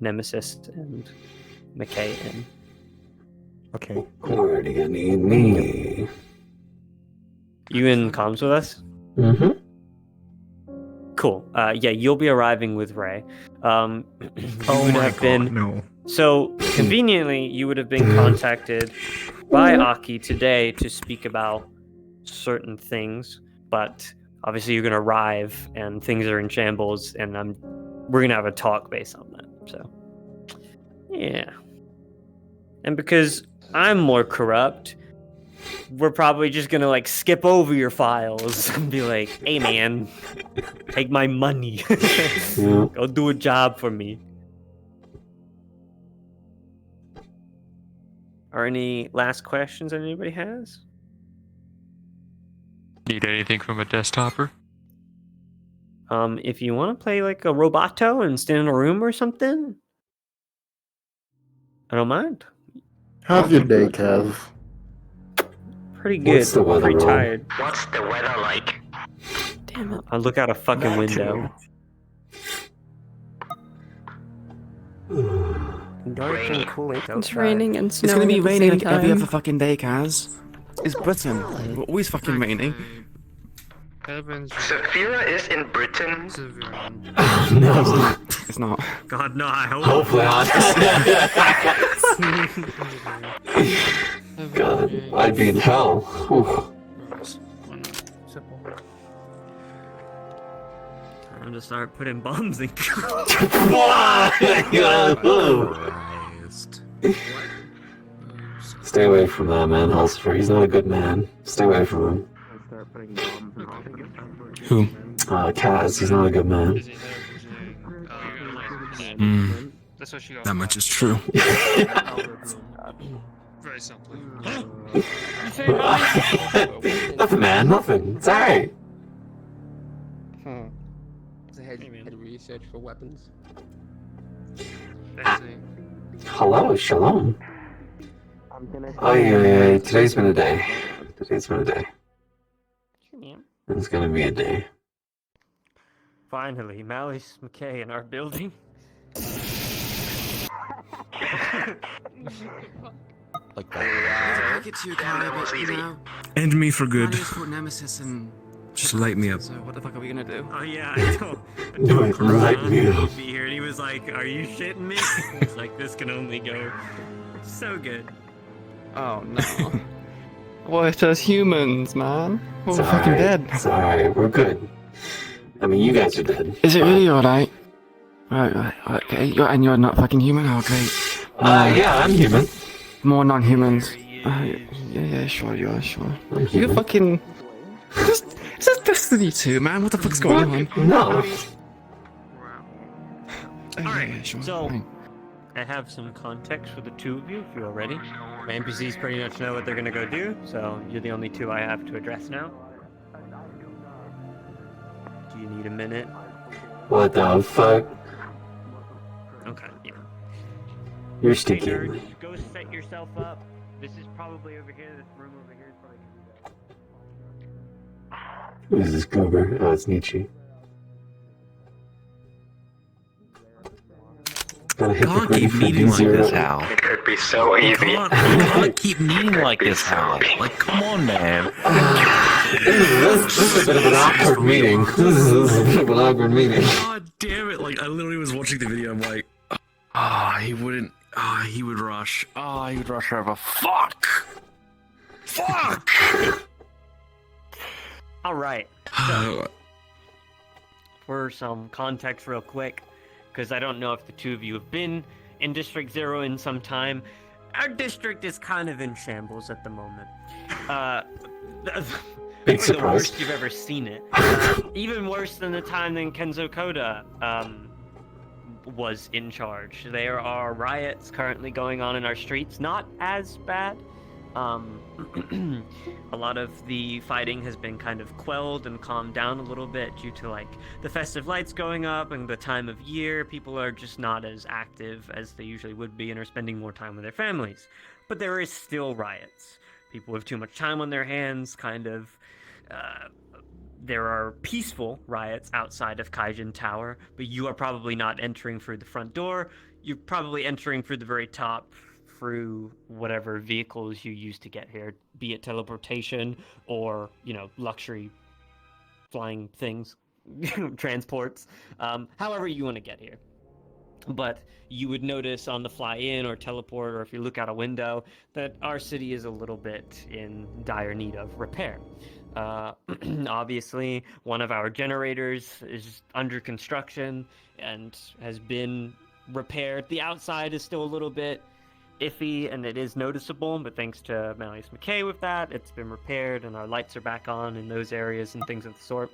Nemesis and McKay in. Okay. Where do you need me? You in comms with us? Mm-hmm. Cool. Yeah, you'll be arriving with Ray. You Oh would my have god, been no. so conveniently. You would have been contacted by Aki today to speak about certain things, but obviously you're gonna arrive and things are in shambles, and we're gonna have a talk based on that. So, yeah. And because I'm more corrupt, we're probably just gonna like skip over your files and be like, "Hey, man, take my money, Yeah. go do a job for me." Are any last questions that anybody has? Need anything from a desktopper? If you want to play like a Roboto and stand in a room or something, I don't mind. How's your day, Kev? Pretty good. What's the weather Pretty like? tired. What's the weather like? Damn it! I look out a fucking window. Dark and cool. It's raining and It's snowing. gonna be at the raining same like every time. other fucking day, Kaz. It's Britain. We're always fucking raining. Saphira is in Britain. No. It's not. God no! I hope. Hopefully not. God, I'd be in hell. Whew. Time to start putting bombs in. Stay away from that man, Elsifer. He's not a good man. Stay away from him. Who? Kaz, he's not a good man. That much is true. Very simply. Nothing, man. Nothing. It's alright. Head research for weapons. Hello, shalom. Oh yeah. Today's been a day. Today's been a day. It's gonna be a day. Finally, Malice McKay in our building. Like that. I get to you, but you know, End me for good. I just caught Nemesis and Just light me up. So what the fuck are we gonna do? Oh yeah, I told Light me up. he'd be here, and he was like, "Are you shitting me?" He's like, "This can only go so good." Oh no. What as humans, man? It's We're fucking alright. dead. It's alright. We're good. I mean, you guys are dead. Is it really alright? Right, okay. You're not fucking human? Oh, great. Yeah, I'm human. More non-humans. Yeah, sure, sure. I'm You human. fucking. Is this Destiny 2, man? What the fuck's going on? No. Alright, sure. so- Fine. I have some context for the two of you, if you're ready. My NPCs pretty much know what they're gonna go do, so you're the only two I have to address now. Do you need a minute? What the fuck? Okay, yeah. You're Hey stinky. nerds, go set yourself up. This is probably over here, this room over here is probably Who is this goober? Oh, it's Nietzsche. Gotta hit the Can't gritty keep for meeting like D0. this, Hal. It could be so You easy. can't keep meeting like this, Hal. Like, come on, man. This is a bit of an awkward meeting. This is a bit of an awkward meeting. God damn it! Like, I literally was watching the video. I'm like, he wouldn't. He would rush. He would rush over. Fuck! Fuck! Alright. For some context real quick, because I don't know if the two of you have been in District 0 in some time. Our district is kind of in shambles at the moment. Big the surprise. worst you've ever seen it. Even worse than the time that Kenzo Koda was in charge. There are riots currently going on in our streets. Not as bad. A lot of the fighting has been kind of quelled and calmed down a little bit due to like the festive lights going up and the time of year. People are just not as active as they usually would be and are spending more time with their families. But there is still riots. People have too much time on their hands, kind of. There are peaceful riots outside of Kaijin Tower, but you are probably not entering through the front door. you're probably entering through the very top, through whatever vehicles you use to get here, be it teleportation or, luxury flying things, transports, however you want to get here. But you would notice on the fly in or teleport, or if you look out a window, that our city is a little bit in dire need of repair. Obviously, one of our generators is under construction and has been repaired. The outside is still a little bit iffy and it is noticeable, but thanks to Malleus McKay with that, it's been repaired and our lights are back on in those areas and things of the sort.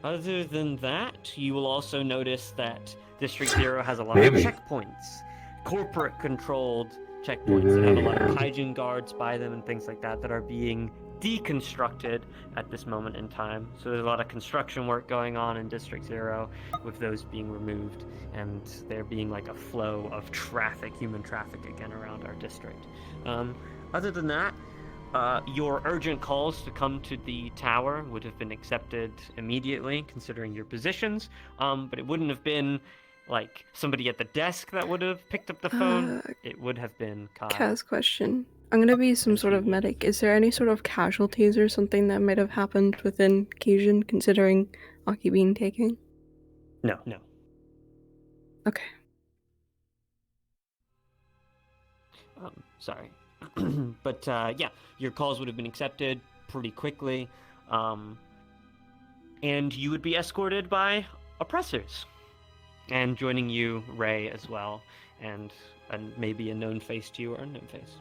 Other than that, you will also notice that District Zero has a lot of checkpoints, corporate-controlled checkpoints that have a lot of Kaijin guards by them and things like that are being deconstructed at this moment in time. So there's a lot of construction work going on in District Zero with those being removed, and there being like a flow of traffic, human traffic again around our district. Other than that, your urgent calls to come to the tower would have been accepted immediately, considering your positions, but it wouldn't have been like somebody at the desk that would have picked up the phone. It would have been Kai. Kaz question. I'm gonna be some sort of medic. Is there any sort of casualties or something that might have happened within Cajun, considering Aki being taken? No. Okay. Sorry. But yeah, your calls would have been accepted pretty quickly, and you would be escorted by oppressors, and joining you, Ray, as well, and maybe a known face to you or unknown face.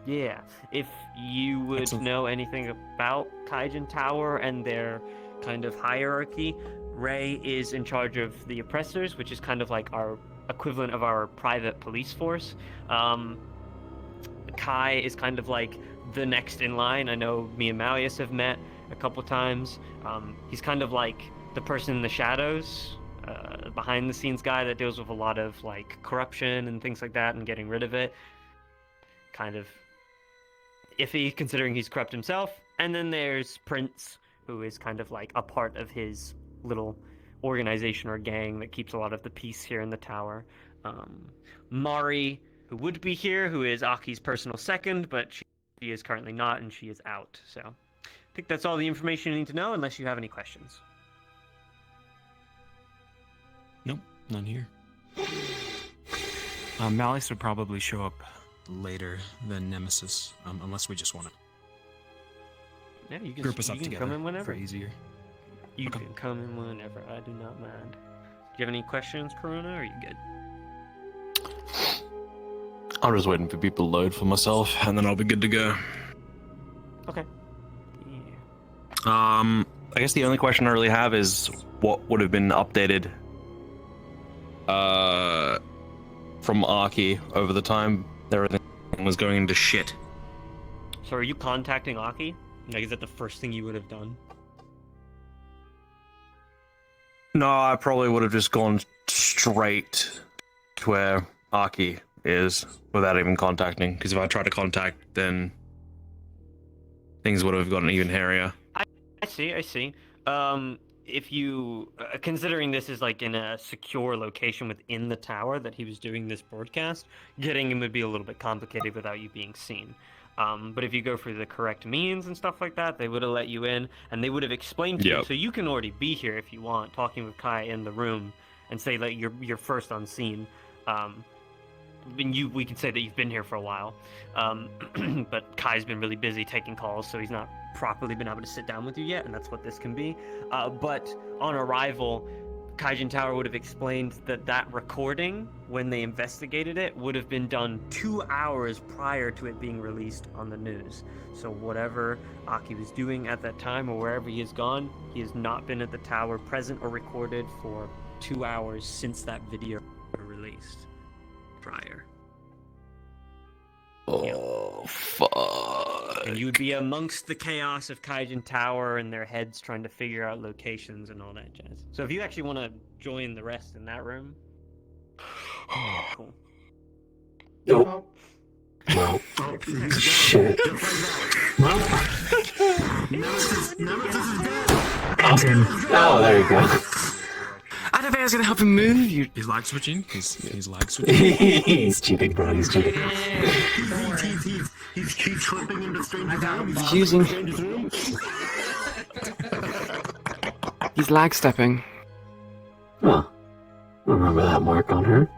Yeah, if you would know anything about Kaijin Tower and their kind of hierarchy, Ray is in charge of the oppressors, which is kind of like our equivalent of our private police force. Kai is kind of like the next in line. I know me and Malleus have met a couple times. He's kind of like the person in the shadows, behind the scenes guy that deals with a lot of like corruption and things like that and getting rid of it. Kind of iffy considering he's corrupt himself. And then there's Prince, who is kind of like a part of his little organization or gang that keeps a lot of the peace here in the tower. Mari, who would be here, who is Aki's personal second, but she is currently not, and she is out. So I think that's all the information you need to know, unless you have any questions. Nope, none here. Malleus would probably show up later than Nemesis, unless we just want to group us up together come in whenever. for easier. You can come in whenever. I do not mind. Do you have any questions, Corona, or are you good? I'm just waiting for people to load for myself, and then I'll be good to go. Okay. Yeah. I guess the only question I really have is what would have been updated from Aki over the time everything was going into shit. So are you contacting Aki? Like, is that the first thing you would have done? No, I probably would have just gone straight to where Aki is without even contacting, because if I tried to contact, then things would have gotten even hairier. I see. If you, considering this is like in a secure location within the tower that he was doing this broadcast, getting him would be a little bit complicated without you being seen. But if you go for the correct means and stuff like that, they would have let you in, and they would have explained to you. So you can already be here if you want, talking with Kai in the room, and say that you're first on scene. We could say that you've been here for a while, but Kai's been really busy taking calls, so he's not properly been able to sit down with you yet, and that's what this can be. But on arrival, Kaijin Tower would have explained that recording, when they investigated it, would have been done 2 hours prior to it being released on the news. So whatever Aki was doing at that time, or wherever he has gone, he has not been at the tower present or recorded for 2 hours since that video was released prior. Oh, fuck. And you would be amongst the chaos of Kaijin Tower and their heads trying to figure out locations and all that jazz. So if you actually want to join the rest in that room, cool. Nope. No. Shit. Nemesis is dead. Oh, there you go. I don't think I was gonna help him move. You. He's lag switching. He's lag switching. He's cheating, bro. He's cheating. He's cheat slipping into stranger's room. He's using. He's lag stepping. Huh. I remember that mark on her.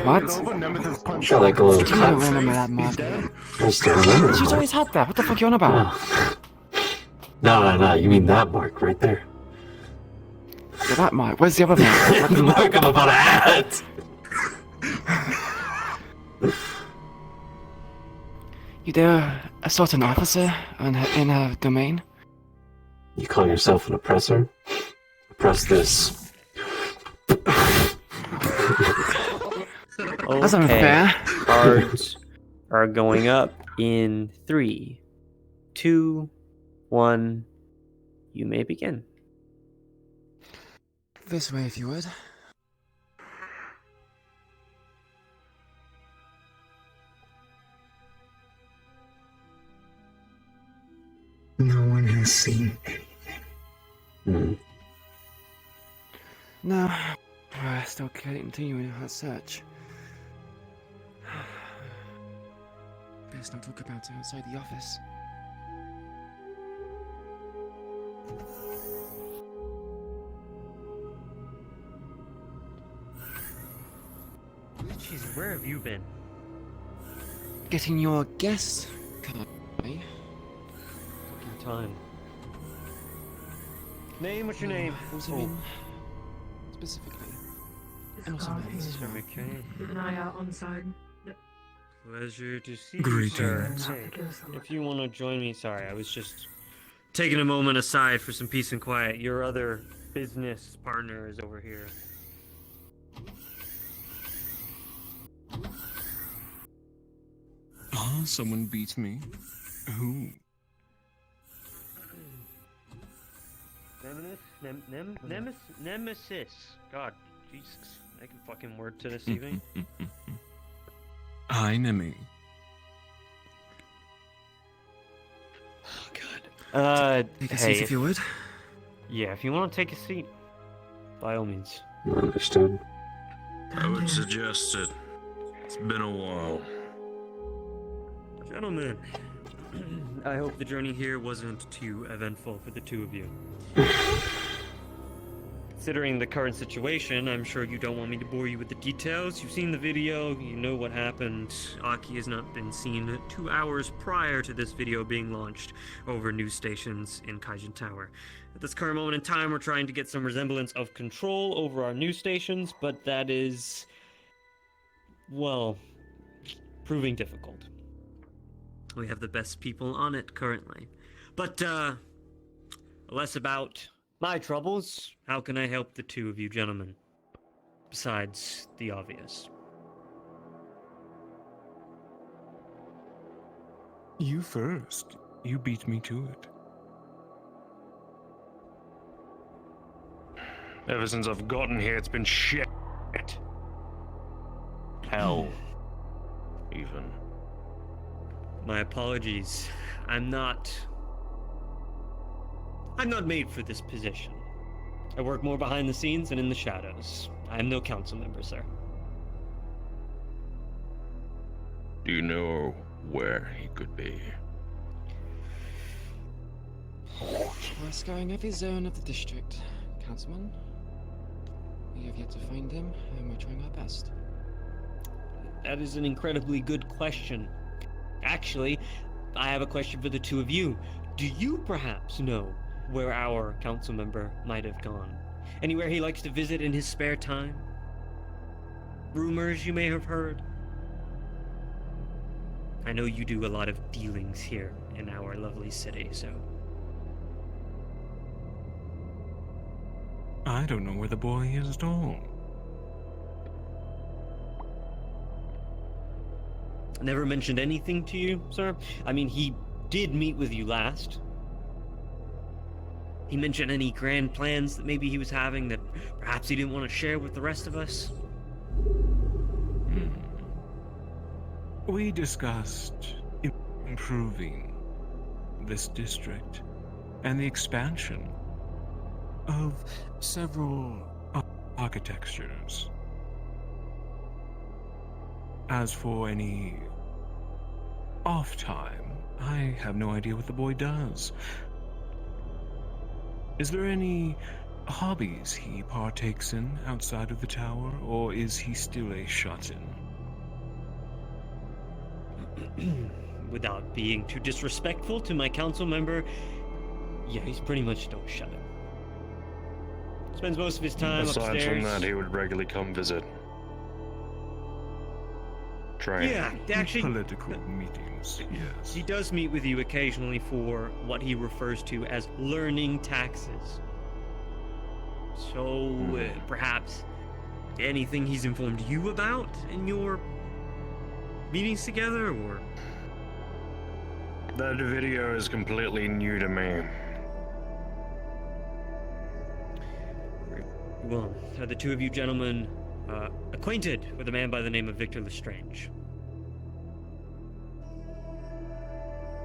What? Got like a little I don't cut. remember that mark. I still remember. She's always had that. What the fuck are you on about? No. You mean that mark right there? Yeah, that mark. Where's the other mark? The mark I'm about to add. You dare assault an officer in a domain? You call yourself an oppressor? Oppress this. That's unfair. Cards are going up in 3, 2, 1. You may begin. This way, if you would. No one has seen anything. No, we're still continuing our search. Best not talk about it outside the office. Jeez, where have you been? Getting your guest card, eh? Fucking time. Name? What's your name? Also in specifically. And also names. Mr. McKay. An eye out on side. Pleasure to see you, sir. Hey, if you want to join me, sorry, I was just taking a moment aside for some peace and quiet. Your other business partner is over here. Oh, someone beat me. Who? Nemesis. God, Jesus. Make a fucking word to this evening. Hi, Nemi. Oh, God. Take a hey, seat if you would. Yeah, if you want to take a seat, by all means. Understood. I would suggest it. It's been a while. Gentlemen, I hope the journey here wasn't too eventful for the two of you. Considering the current situation, I'm sure you don't want me to bore you with the details. You've seen the video, you know what happened. Aki has not been seen 2 hours prior to this video being launched over news stations in Kaijin Tower. At this current moment in time, we're trying to get some resemblance of control over our news stations, but that is, well, proving difficult. We have the best people on it currently. But, less about my troubles. How can I help the two of you gentlemen? Besides the obvious. You first. You beat me to it. Ever since I've gotten here, it's been shit. Hell. Even. My apologies. I'm not made for this position. I work more behind the scenes and in the shadows. I am no council member, sir. Do you know where he could be? We're scouring every zone of the district, Councilman. We have yet to find him, and we're trying our best. That is an incredibly good question. Actually, I have a question for the two of you. Do you perhaps know where our council member might have gone? Anywhere he likes to visit in his spare time? Rumors you may have heard? I know you do a lot of dealings here in our lovely city, so... I don't know where the boy is at all. Never mentioned anything to you, sir? I mean, he did meet with you last. He mentioned any grand plans that maybe he was having that perhaps he didn't want to share with the rest of us? We discussed improving this district and the expansion of several architectures. As for any off time, I have no idea what the boy does. Is there any hobbies he partakes in outside of the tower, or is he still a shut-in? Without being too disrespectful to my council member, yeah, he's pretty much still a shut-in. Spends most of his time Aside upstairs. from that, he would regularly come visit. Train. Yeah, actually, Political meetings, yes. he does meet with you occasionally for what he refers to as learning taxes. So, perhaps anything he's informed you about in your meetings together, or? That video is completely new to me. Well, are the two of you gentlemen acquainted with a man by the name of Victor Lestrange?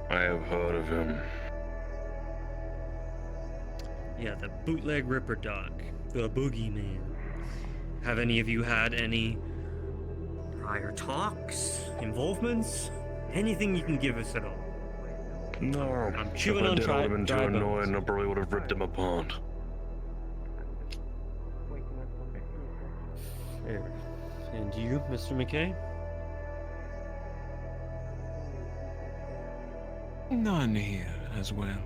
I have heard of him. Yeah, the bootleg Ripper Dog, the boogeyman. Have any of you had any prior talks, involvements, anything you can give us at all? No. I'm chewing if I on did, I would have been too dry annoyed bones. and I probably would have ripped him apart. Fair. And you, Mr. McKay? None here as well.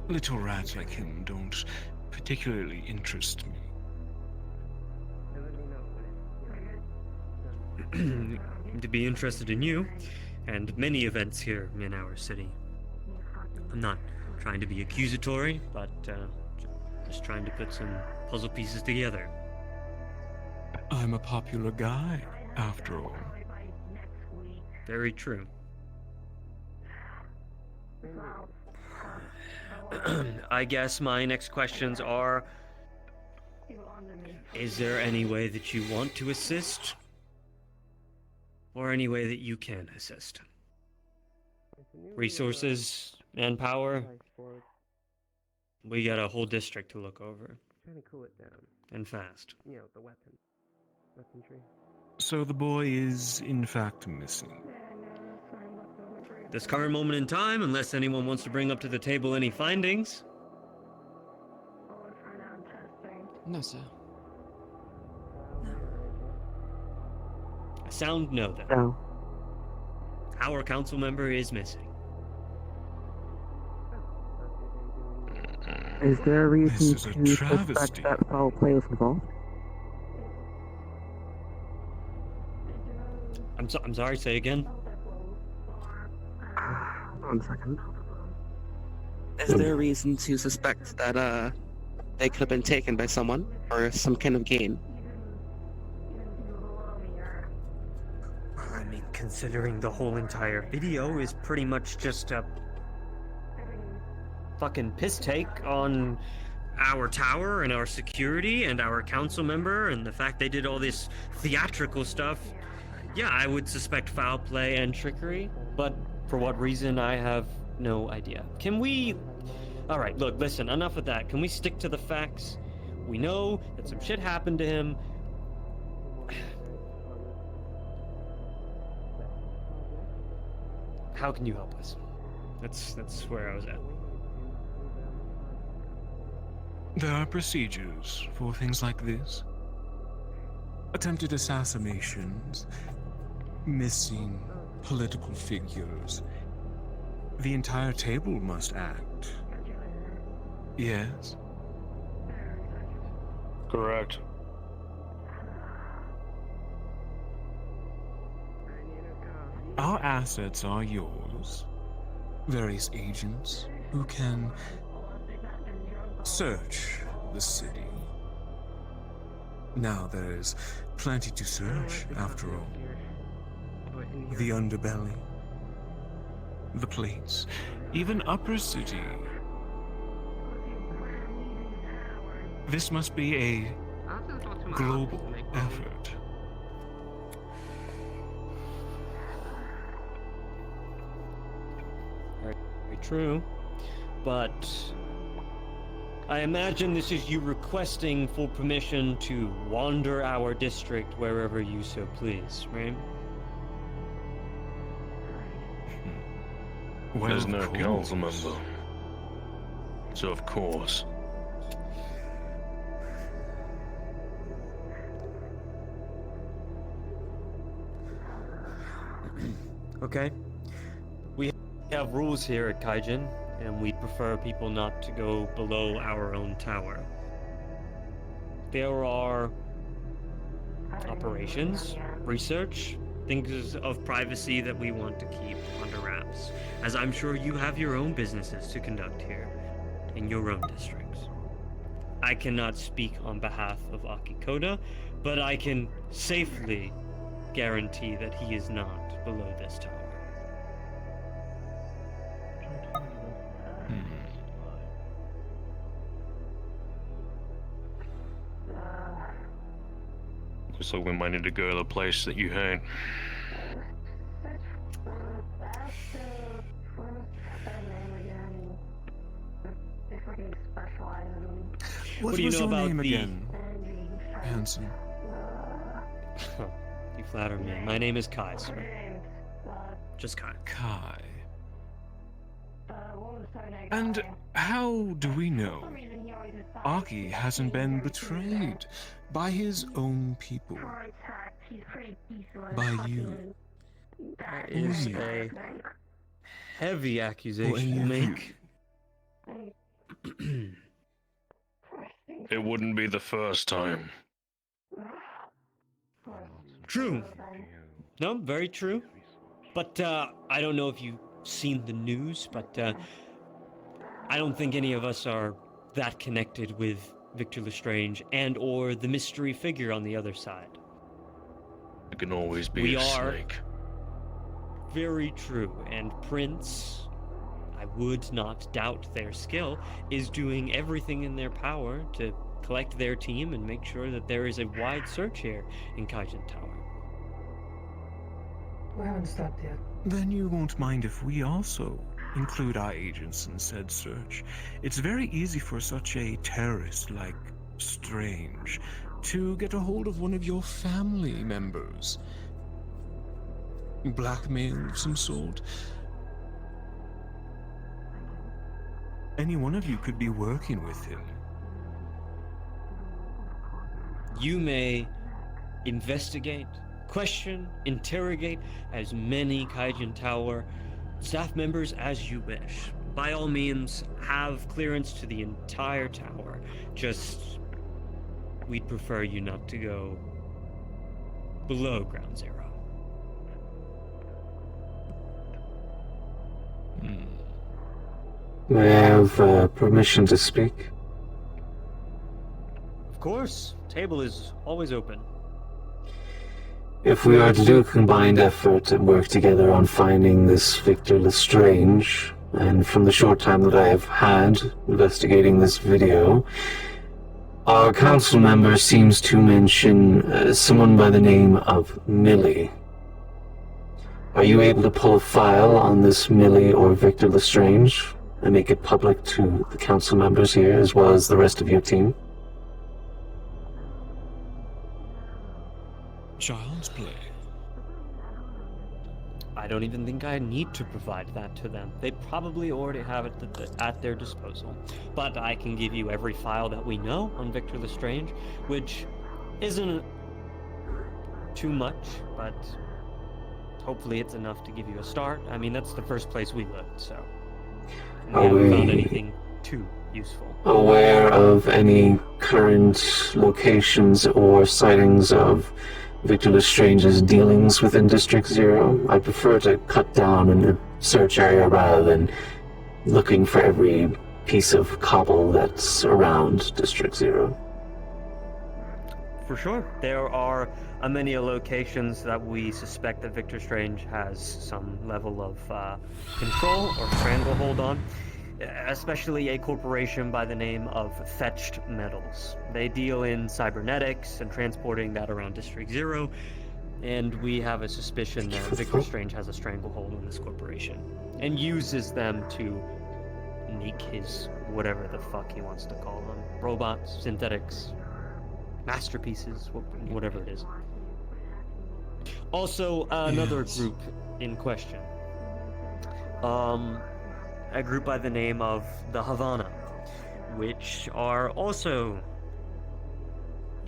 Little rats like him don't particularly interest me. To be interested in you, and many events here in our city. I'm not trying to be accusatory, but just trying to put some puzzle pieces together. I'm a popular guy, after all. Very true. I guess my next questions are, is there any way that you want to assist? Or any way that you can assist? Resources, manpower? We got a whole district to look over. Trying to cool it down. And fast. You know, the weaponry. So the boy is, in fact, missing. This current moment in time, unless anyone wants to bring up to the table any findings. No, sir. A sound no, then. No. Our council member is missing. Is there a reason This is a to suspect travesty. that foul play was involved? I'm sorry, say again? 1 second. Is there a reason to suspect that they could have been taken by someone for some kind of gain? I mean, considering the whole entire video is pretty much just a fucking piss take on our tower and our security and our council member and the fact they did all this theatrical stuff, yeah, I would suspect foul play and trickery, but for what reason, I have no idea. Can we... Alright, look, listen, enough of that. Can we stick to the facts? We know that some shit happened to him. How can you help us? That's where I was at. There are procedures for things like this. Attempted assassinations, missing political figures. The entire table must act. Yes? Correct. Our assets are yours. Various agents who can search the city. Now there's plenty to search, after all. The underbelly, the plates, even upper city. This must be a global effort. Very true. but I imagine this is you requesting full permission to wander our district wherever you so please, right? Well, There's no of council course. member. So of course. Okay. We have rules here at Kaijin, and we prefer people not to go below our own tower. There are operations, research, things of privacy that we want to keep under wraps, as I'm sure you have your own businesses to conduct here, in your own districts. I cannot speak on behalf of Akikoda, but I can safely guarantee that he is not below this tower. Looks like we might need to go to the place that you hate. What do you was know your about name the- again, Hanson? You flatter me. My name is Kai, sir. Just Kai. Kai. And how do we know Aki hasn't been betrayed by his own people? By you. That is you. a heavy Or accusation any to of make. It wouldn't be the first time. True. No, very true. But I don't know if you've seen the news, but I don't think any of us are that connected with Victor Lestrange and or the mystery figure on the other side. It can always be We a are- snake. Very true, and Prince, I would not doubt their skill, is doing everything in their power to collect their team and make sure that there is a wide search here in Kaijin Tower. We haven't stopped yet. Then you won't mind if we also include our agents in said search. It's very easy for such a terrorist like Strange to get a hold of one of your family members. Blackmail of some sort. Any one of you could be working with him. You may investigate, question, interrogate as many Kaijin Tower staff members as you wish. By all means, have clearance to the entire tower. Just, we'd prefer you not to go below Ground Zero. May I have permission to speak? Of course, table is always open. If we are to do a combined effort and work together on finding this Victor Lestrange, and from the short time that I have had investigating this video, our council member seems to mention someone by the name of Millie. Are you able to pull a file on this Millie or Victor Lestrange and make it public to the council members here as well as the rest of your team? Child's play. I don't even think I need to provide that to them. They probably already have it at their disposal. But I can give you every file that we know on Victor Lestrange, which isn't too much, but hopefully it's enough to give you a start. I mean, that's the first place we looked, so we haven't found anything too useful. Aware of any current locations or sightings of Victor Lestrange's dealings within District Zero? I prefer to cut down in the search area rather than looking for every piece of cobble that's around District Zero. For sure. There are many locations that we suspect that Victor Strange has some level of control or stranglehold on, especially a corporation by the name of Fetched Metals. They deal in cybernetics and transporting that around District Zero, and we have a suspicion that Victor Strange has a stranglehold on this corporation and uses them to make his whatever the fuck he wants to call them. Robots, synthetics, masterpieces, whatever it is. Also, another Yes. group in question. A group by the name of the Havana, which are also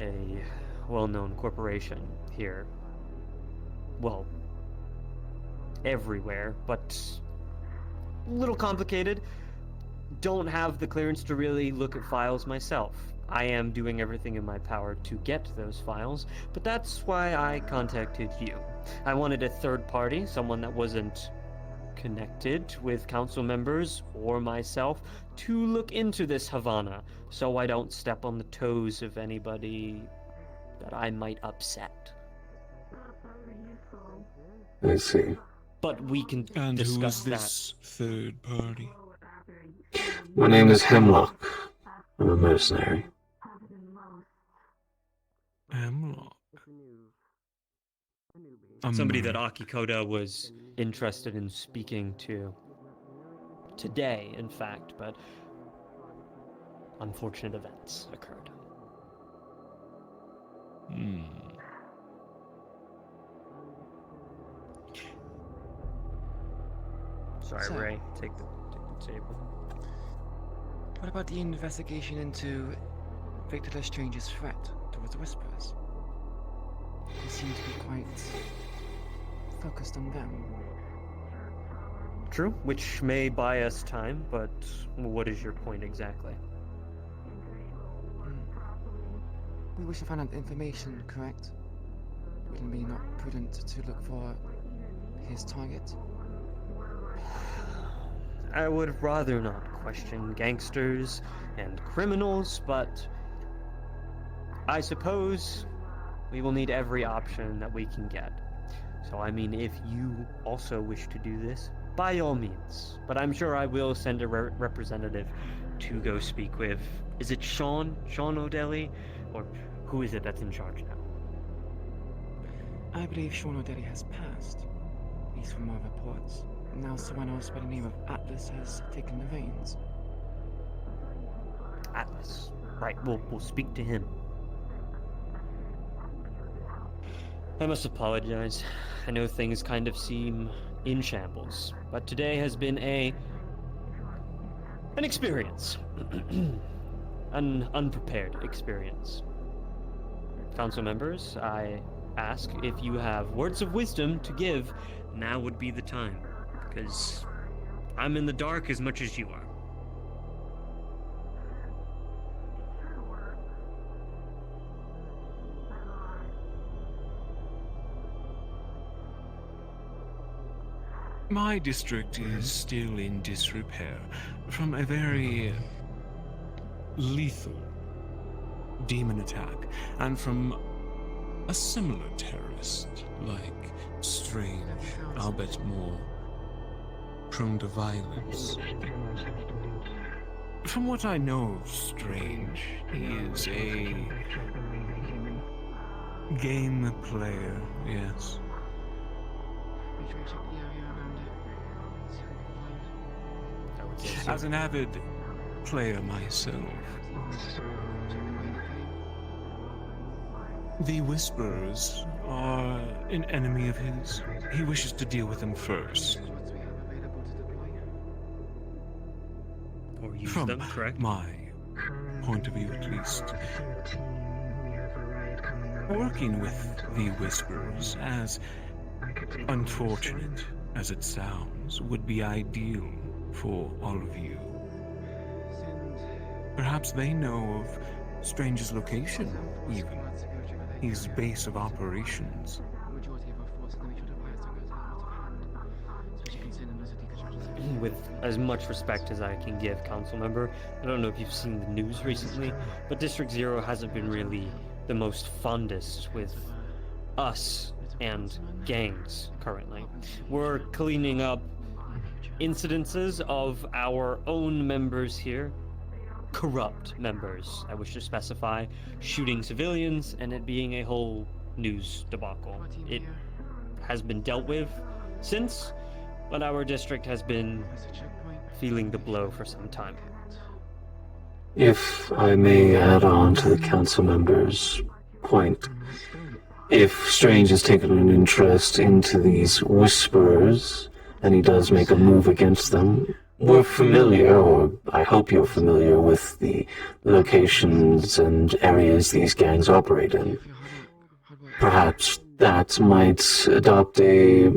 a well-known corporation here. Well, everywhere, but a little complicated. Don't have the clearance to really look at files myself. I am doing everything in my power to get those files, but that's why I contacted you. I wanted a third party, someone that wasn't connected with council members or myself, to look into this Havana, so I don't step on the toes of anybody that I might upset. I see. But we can And who discuss is this third party? My name is Hemlock. I'm a mercenary. Hemlock. Somebody that Akikoda was interested in speaking to today, in fact, but unfortunate events occurred. Sorry, So- Ray. Take the table. What about the investigation into Victor Lestrange's threat towards the Whisperers? He seemed to be quite focused on them. True, which may buy us time, but what is your point exactly? We wish to find out information, correct? Would it be not prudent to look for his target? I would rather not question gangsters and criminals, but I suppose we will need every option that we can get. So, I mean, if you also wish to do this, by all means. But I'm sure I will send a representative to go speak with, is it Sean O'Delly? Or who is it that's in charge now? I believe Sean O'Delly has passed, at least from our reports. Now someone else by the name of Atlas has taken the reins. Atlas. Right, we'll speak to him. I must apologize. I know things kind of seem in shambles, but today has been an experience. An unprepared experience. Council members, I ask if you have words of wisdom to give, now would be the time, because I'm in the dark as much as you are. My district is still in disrepair from a very lethal demon attack, and from a similar terrorist, like strange, albeit more prone to violence. From what I know of Strange, he is a game player, yes. We try to check the area around it. See if we can find. I would say so. As an avid player myself, the Whisperers are an enemy of his. He wishes to deal with them first. What do we have available to deploy? Or use From them, correct? my point of view, at least. Working with the Whisperers, as unfortunate as it sounds, would be ideal for all of you. Perhaps they know of Strange's location, even. His base of operations. Majority of our forces and we should advise to go to out of hand. So as you can see, the most deconstruction. With as much respect as I can give, council member, I don't know if you've seen the news recently, but District Zero hasn't been really the most fondest with us and gangs currently. We're cleaning up incidences of our own members here, corrupt members, I wish to specify, shooting civilians, and it being a whole news debacle. It has been dealt with since, but our district has been feeling the blow for some time. If I may add on to the council member's point, if Strange has taken an interest into these whisperers, and he does make a move against them, we're familiar, or I hope you're familiar, with the locations and areas these gangs operate in. Perhaps that might adopt a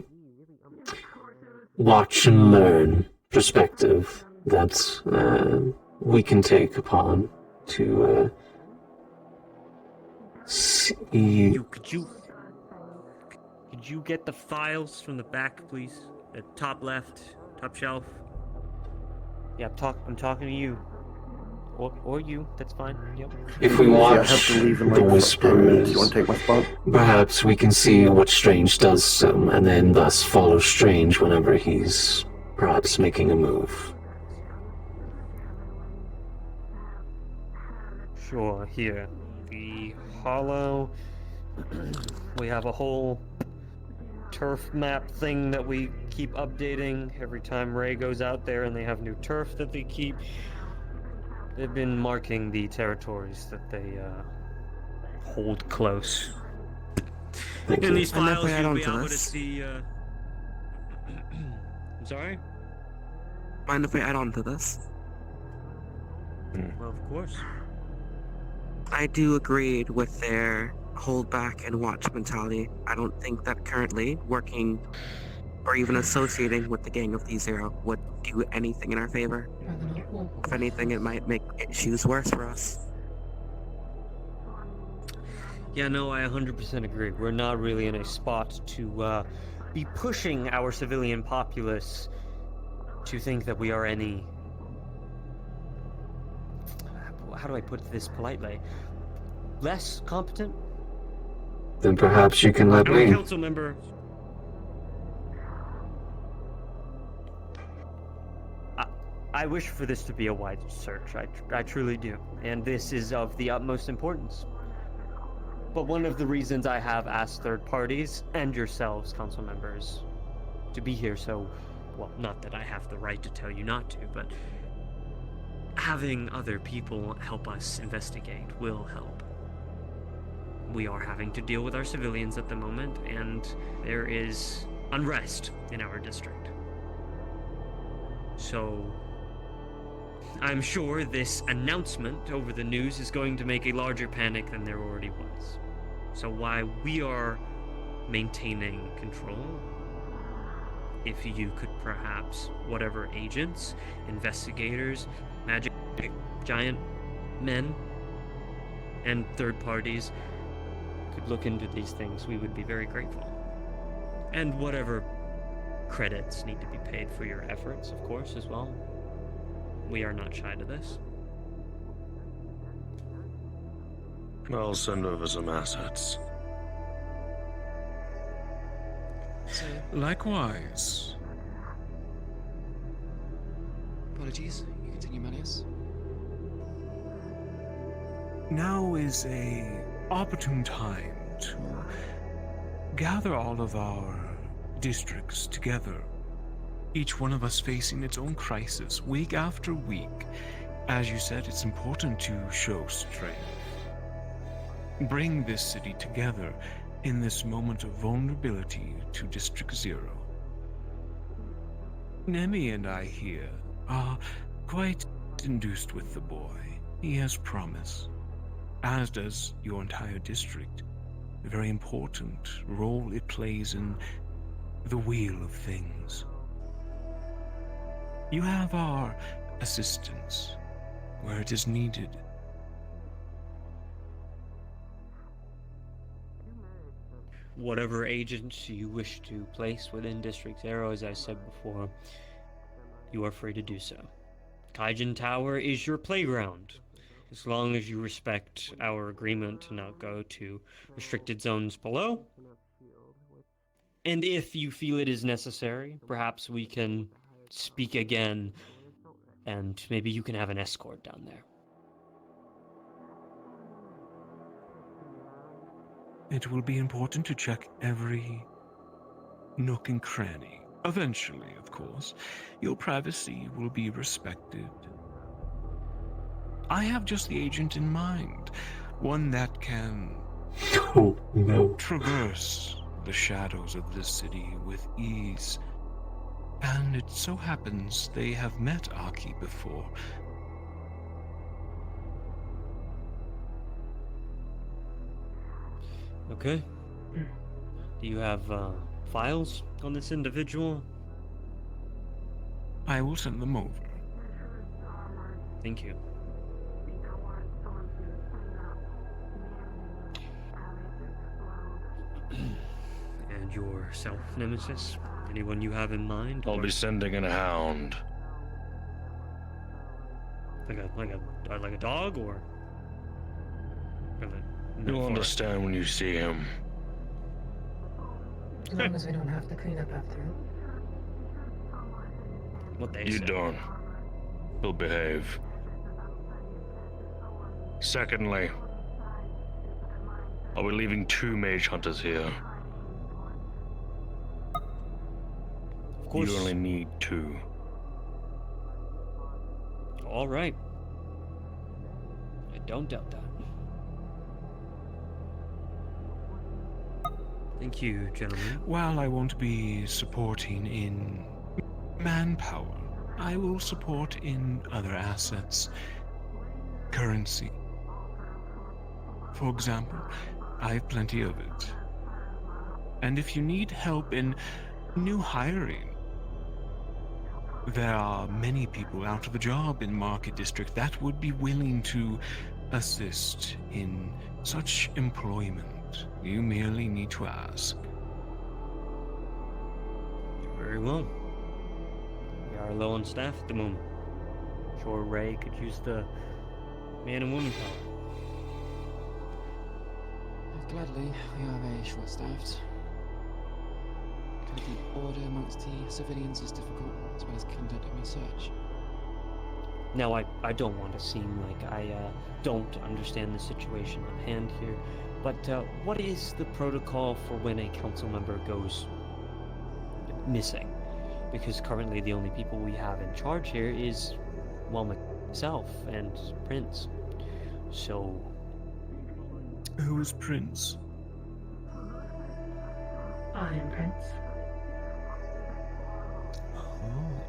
watch and learn perspective that we can take upon to see. Could you get the files from the back, please? The top left, top shelf. Yeah, I'm talking to you. Or you, that's fine. Yep. If we watch the whisperers, You want to take my spot? perhaps we can see what Strange does to him, and then thus follow Strange whenever he's perhaps making a move. Sure, here. The hollow. We have a whole turf map thing that we keep updating every time Ray goes out there and they have new turf that they keep. They've been marking the territories that they hold close. In these files, you'll be able to see. I'm sorry? Mind if we add on to this? Well, of course. I do agree with their hold back and watch mentality. I don't think that currently working or even associating with the Gang of D0 would do anything in our favor. If anything, it might make issues worse for us. Yeah, no, I 100% agree. We're not really in a spot to be pushing our civilian populace to think that we are any... How do I put this politely? Less competent? Then perhaps you can let I'm me. a council member. I wish for this to be a wide search. I truly do. And this is of the utmost importance. But one of the reasons I have asked third parties and yourselves, council members, to be here so, well, not that I have the right to tell you not to, but having other people help us investigate will help. We are having to deal with our civilians at the moment, and there is unrest in our district. So, I'm sure this announcement over the news is going to make a larger panic than there already was. So while we are maintaining control, if you could perhaps, whatever agents, investigators, magic giant men, and third parties could look into these things, we would be very grateful. And whatever credits need to be paid for your efforts, of course, as well. We are not shy to this. I'll send over some assets. Likewise. Apologies. You continue, Marius. Now is a opportune time to gather all of our districts together. Each one of us facing its own crisis, week after week. As you said, it's important to show strength. Bring this city together in this moment of vulnerability to District 0. Nemi and I here are quite enthused with the boy. He has promise, as does your entire district. A very important role it plays in the wheel of things. You have our assistance where it is needed. Whatever agents you wish to place within District 0, as I said before, you are free to do so. Kaijin Tower is your playground, as long as you respect our agreement to not go to restricted zones below. And if you feel it is necessary, perhaps we can speak again, and maybe you can have an escort down there. It will be important to check every nook and cranny Eventually, of course, your privacy will be respected. I have just the agent in mind, one that can Oh, no. traverse the shadows of this city with ease. And it so happens they have met Aki before. Okay. Do you have files on this individual? I will send them over. Thank you. And yourself, Nemesis? Anyone you have in mind? I'll or- be sending in a hound. Like a dog, or? You'll understand when you see him. As long as we don't have to clean up after him. What they You say. don't. He'll behave. Secondly, I'll be leaving 2 mage hunters here. Of course. You only need 2. All right. I don't doubt that. Thank you, gentlemen. While I won't be supporting in manpower, I will support in other assets. Currency. For example, I have plenty of it. And if you need help in new hiring, there are many people out of a job in Market District that would be willing to assist in such employment. You merely need to ask. Very well. We are low on staff at the moment. Sure, Ray could use the man and woman power. Gladly, we are very short-staffed. Keeping order amongst the civilians is difficult, as well as conducting research. Now, I don't want to seem like I don't understand the situation at hand here, but what is the protocol for when a council member goes missing? Because currently the only people we have in charge here is, well, myself and Prince. So... Who is Prince? I am Prince. Oh.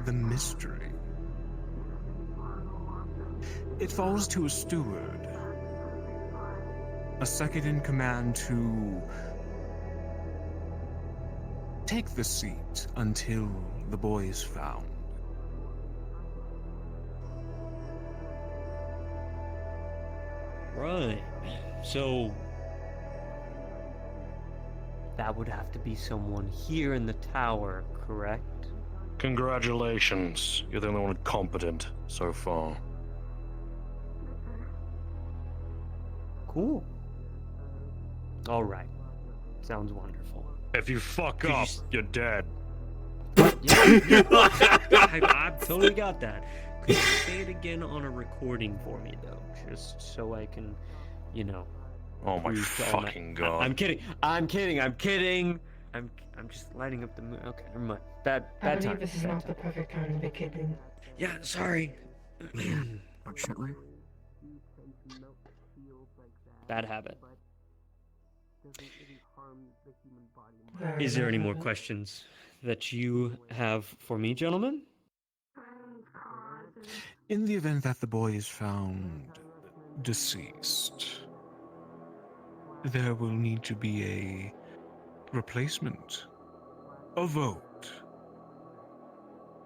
The mystery. It falls to a steward. A second in command to take the seat until the boy is found. Right. So... that would have to be someone here in the tower, correct? Congratulations. You're the only one competent so far. Cool. Alright. Sounds wonderful. If you fuck Could you up, s- you're dead. Yeah, I've totally got that. Could you say it again on a recording for me, though? Just so I can, you know... Oh my prove to all fucking god. I'm kidding. I'm just lighting up the mood. Okay, never mind. I Bad believe time. this is not the perfect time to be kidding. Yeah, sorry. Unfortunately. Bad habit. Very Is there any bad more habit. questions that you have for me, gentlemen? In the event that the boy is found deceased, there will need to be a replacement. A vote.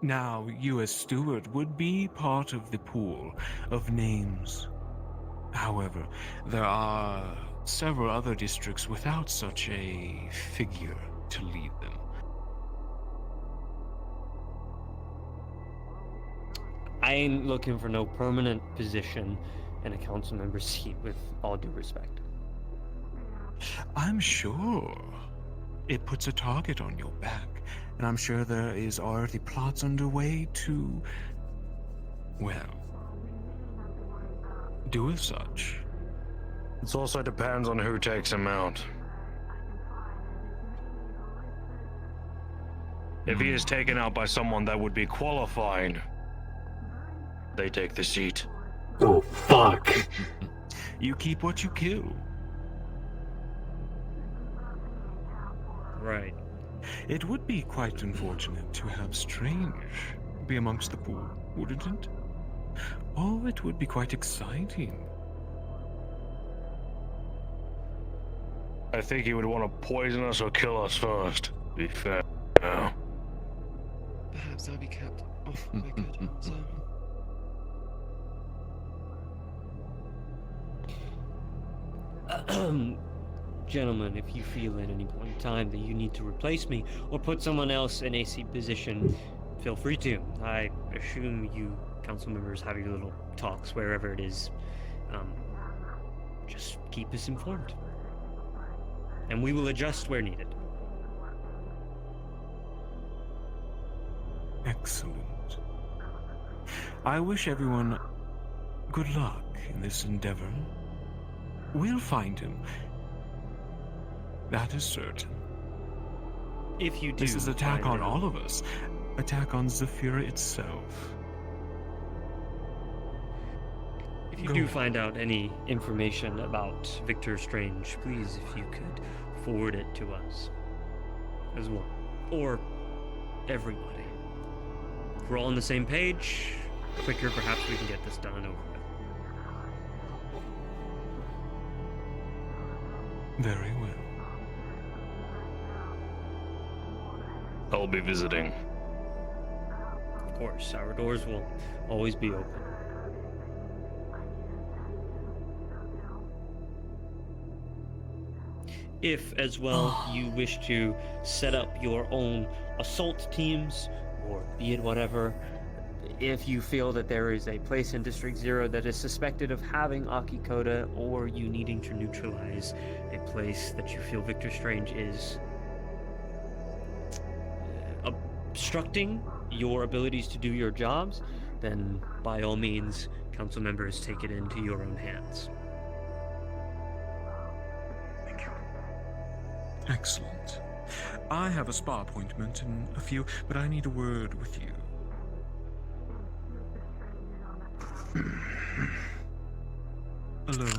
Now, you as steward would be part of the pool of names. However, there are several other districts without such a figure to lead them. I ain't looking for no permanent position in a council member seat, with all due respect. I'm sure it puts a target on your back, and I'm sure there is already plots underway to, well, do as such. It also depends on who takes him out. If he is taken out by someone that would be qualified, they take the seat. Oh, fuck. You keep what you kill. Right. It would be quite unfortunate to have Strange be amongst the pool, wouldn't it? Oh, it would be quite exciting. I think he would want to poison us or kill us first. To be fair. No. Perhaps I'll be kept off my good, sir. Gentlemen, if you feel at any point in time that you need to replace me or put someone else in a seat position, feel free to. I assume you council members have your little talks wherever it is. Just keep us informed. And we will adjust where needed. Excellent. I wish everyone good luck in this endeavor. We'll find him. That is certain. If you do. This is attack on find him. all of us. Attack on Zafira itself. If you Go do on. find out any information about Victor Strange, please, if you could, forward it to us as well. Or everybody. If we're all on the same page, quicker perhaps we can get this done and over with. Very well. I'll be visiting. Of course, our doors will always be open. If, as well, you wish to set up your own assault teams, or be it whatever, if you feel that there is a place in District 0 that is suspected of having Akikoda, or you needing to neutralize a place that you feel Victor Strange is obstructing your abilities to do your jobs, then by all means, council members, take it into your own hands. Excellent. I have a spa appointment in a few, but I need a word with you. Alone.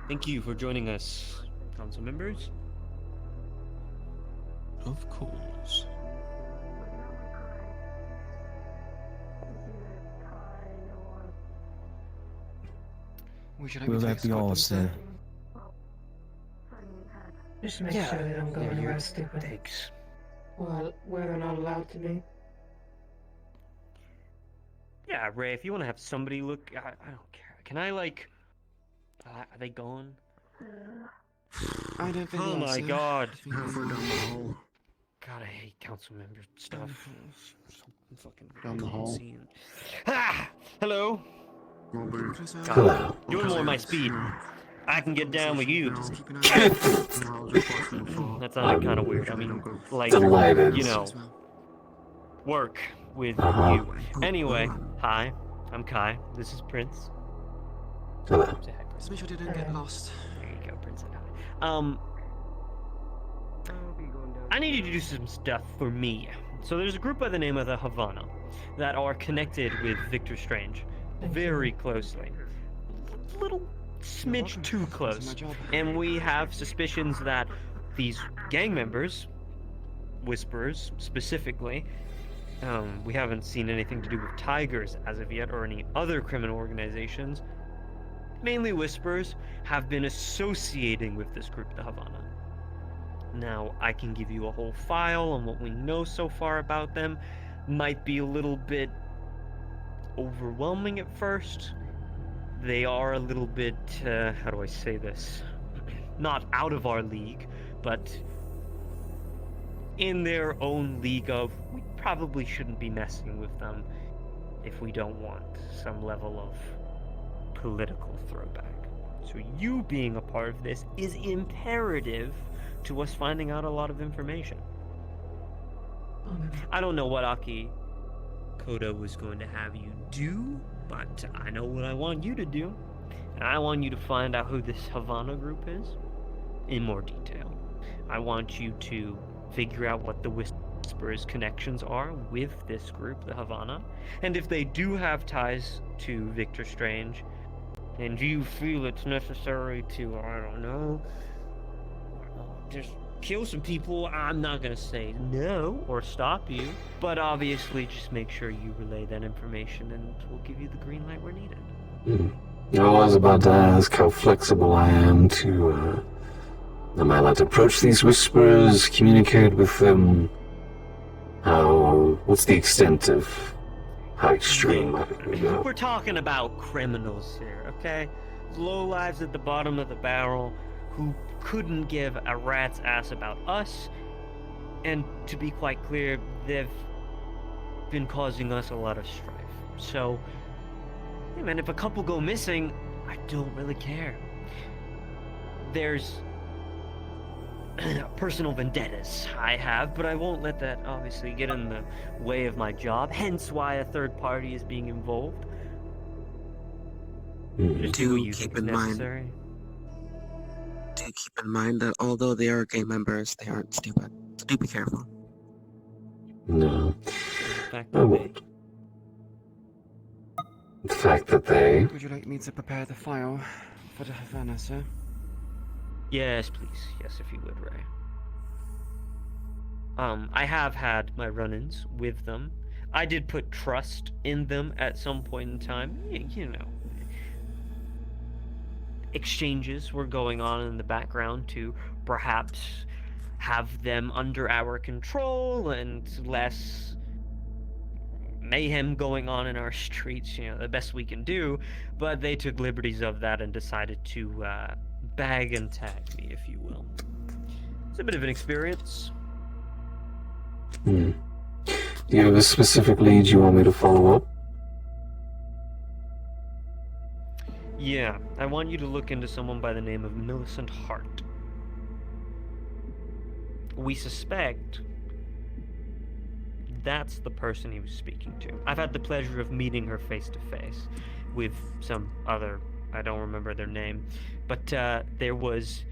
Thank you for joining us, council members. Of course. Will that be all, sir? Just make sure they don't go anywhere stupid. Thanks. Well, where they're not allowed to be. Yeah, Ray, if you want to have somebody look, I don't care. Can I, like... are they gone? I don't think Oh they are, my sir. god. Halfway down the hall. God, I hate council member stuff. So fucking Down the hall. insane. Ah! Hello? Will be. Hello. You're more my speed. I can get down with you. Just keep an That sounded kind of weird. I mean, like, Delighted. you know, work with Uh-huh. you. Anyway, hi, I'm Kai. This is Prince. Hello. Say hi, Prince. Just make sure they don't get lost. There you go, Prince. Said hi. I need you to do some stuff for me. So there's a group by the name of the Havana that are connected with Victor Strange very closely. Little smidge too close. And we have suspicions that these gang members, Whisperers specifically, we haven't seen anything to do with Tigers as of yet or any other criminal organizations, mainly Whisperers, have been associating with this group, the Havana. Now, I can give you a whole file on what we know so far about them. Might be a little bit overwhelming at first. They are a little bit, how do I say this? Not out of our league, but in their own league of, we probably shouldn't be messing with them if we don't want some level of political throwback. So you being a part of this is imperative to us finding out a lot of information. I don't know what Aki Koda was going to have you do, but I know what I want you to do. And I want you to find out who this Havana group is. in more detail. I want you to figure out what the Whisperers' connections are with this group, the Havana, and if they do have ties to Victor Strange, and you feel it's necessary to, I don't know, just kill some people, I'm not gonna say no or stop you, but obviously just make sure you relay that information and we'll give you the green light where needed. I was about to ask how flexible I am to, am I allowed to approach these Whisperers, communicate with them? What's the extent of how extreme I can go? We're talking about criminals here, okay? Lowlives at the bottom of the barrel who couldn't give a rat's ass about us, and to be quite clear, they've been causing us a lot of strife. So, hey man, if a couple go missing, I don't really care. There's personal vendettas I have, but I won't let that obviously get in the way of my job, hence why a third party is being involved. Just do what you think is necessary. Do keep in mind that although they are gang members, they aren't stupid. So do be careful. No. I won't. The fact that they... Would you like me to prepare the file for the Havana, sir? Yes, please. Yes, if you would, Ray. I have had my run-ins with them. I did put trust in them at some point in time. You know. Exchanges were going on in the background to perhaps have them under our control and less mayhem going on in our streets, you know, the best we can do, but they took liberties of that and decided to bag and tag me, if you will. It's a bit of an experience. Do you have a specific lead you want me to follow up? Yeah, I want you to look into someone by the name of Millicent Hart. We suspect that's the person he was speaking to. I've had the pleasure of meeting her face to face with some other, I don't remember their name, but there was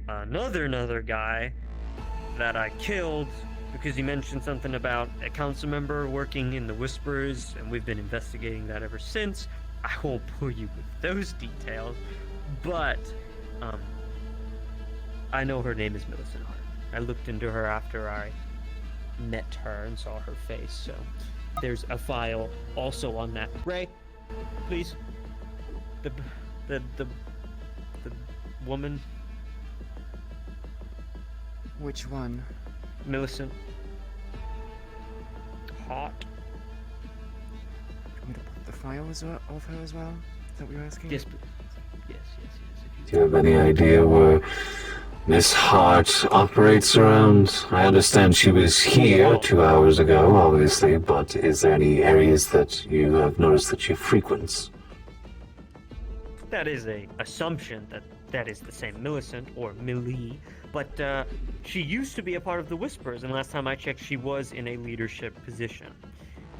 another guy that I killed because he mentioned something about a council member working in the Whisperers, and we've been investigating that ever since. I won't bore you with those details, but I know her name is Millicent Hart. I looked into her after I met her and saw her face, so there's a file also on that. Ray, please. The woman. Which one? Millicent Hart. Want me to put the file of her as well? Is that what you're asking? Yes, please. Yes. Do you have any idea where Miss Hart operates around? I understand she was here 2 hours ago, obviously, but is there any areas that you have noticed that she frequents? That is a assumption that is the same Millicent, or Millie, but she used to be a part of the Whispers, and last time I checked, she was in a leadership position.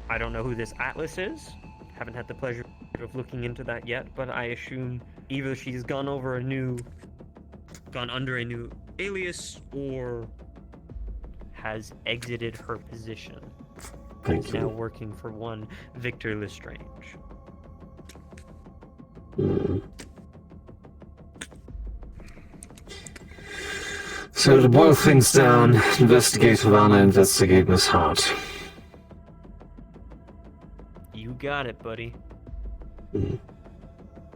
I don't know who this Atlas is. Haven't had the pleasure of looking into that yet, but I assume either she's gone under a new alias, or has exited her position. Thank Is you. now working for one Victor Lestrange. So to boil things down, investigate Havana, investigate Miss Hart. You got it, buddy.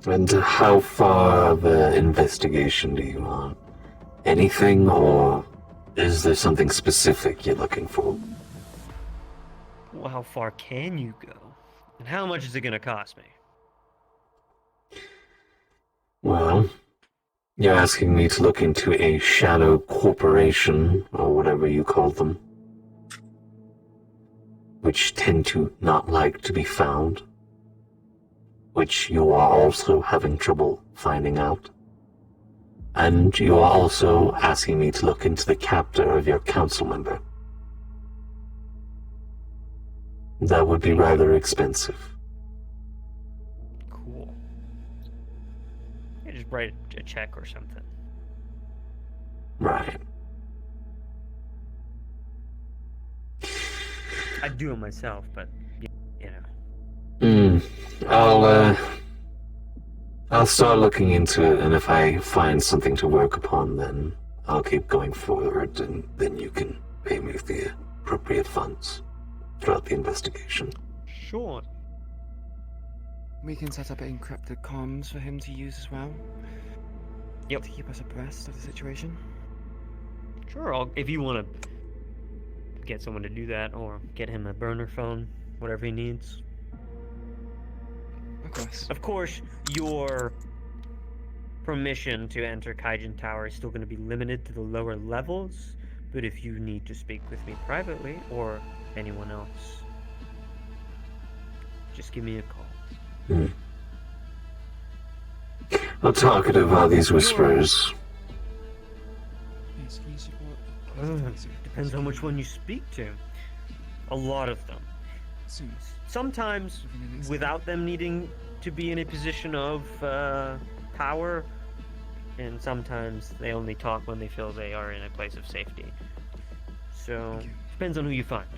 And how far of an investigation do you want? Anything, or is there something specific you're looking for? Well, how far can you go? And how much is it gonna cost me? Well, you're asking me to look into a shadow corporation, or whatever you call them, which tend to not like to be found, which you are also having trouble finding out. And you are also asking me to look into the captor of your council member. That would be rather expensive. Cool. Yeah, just write a check or something. Right. I'd do it myself, but you know. I'll start looking into it, and if I find something to work upon, then I'll keep going forward, and then you can pay me the appropriate funds throughout the investigation. Sure. We can set up encrypted comms for him to use as well. Yep. To keep us abreast of the situation. Sure, if you want to get someone to do that, or get him a burner phone, whatever he needs. Of course. Of course, your permission to enter Kaijin Tower is still going to be limited to the lower levels, but if you need to speak with me privately, or anyone else, just give me a call. How talkative are these whisperers? Yes, can you support? Depends on which one you speak to. A lot of them. Soon. Sometimes, without them needing to be in a position of power, and sometimes they only talk when they feel they are in a place of safety. So, depends on who you find.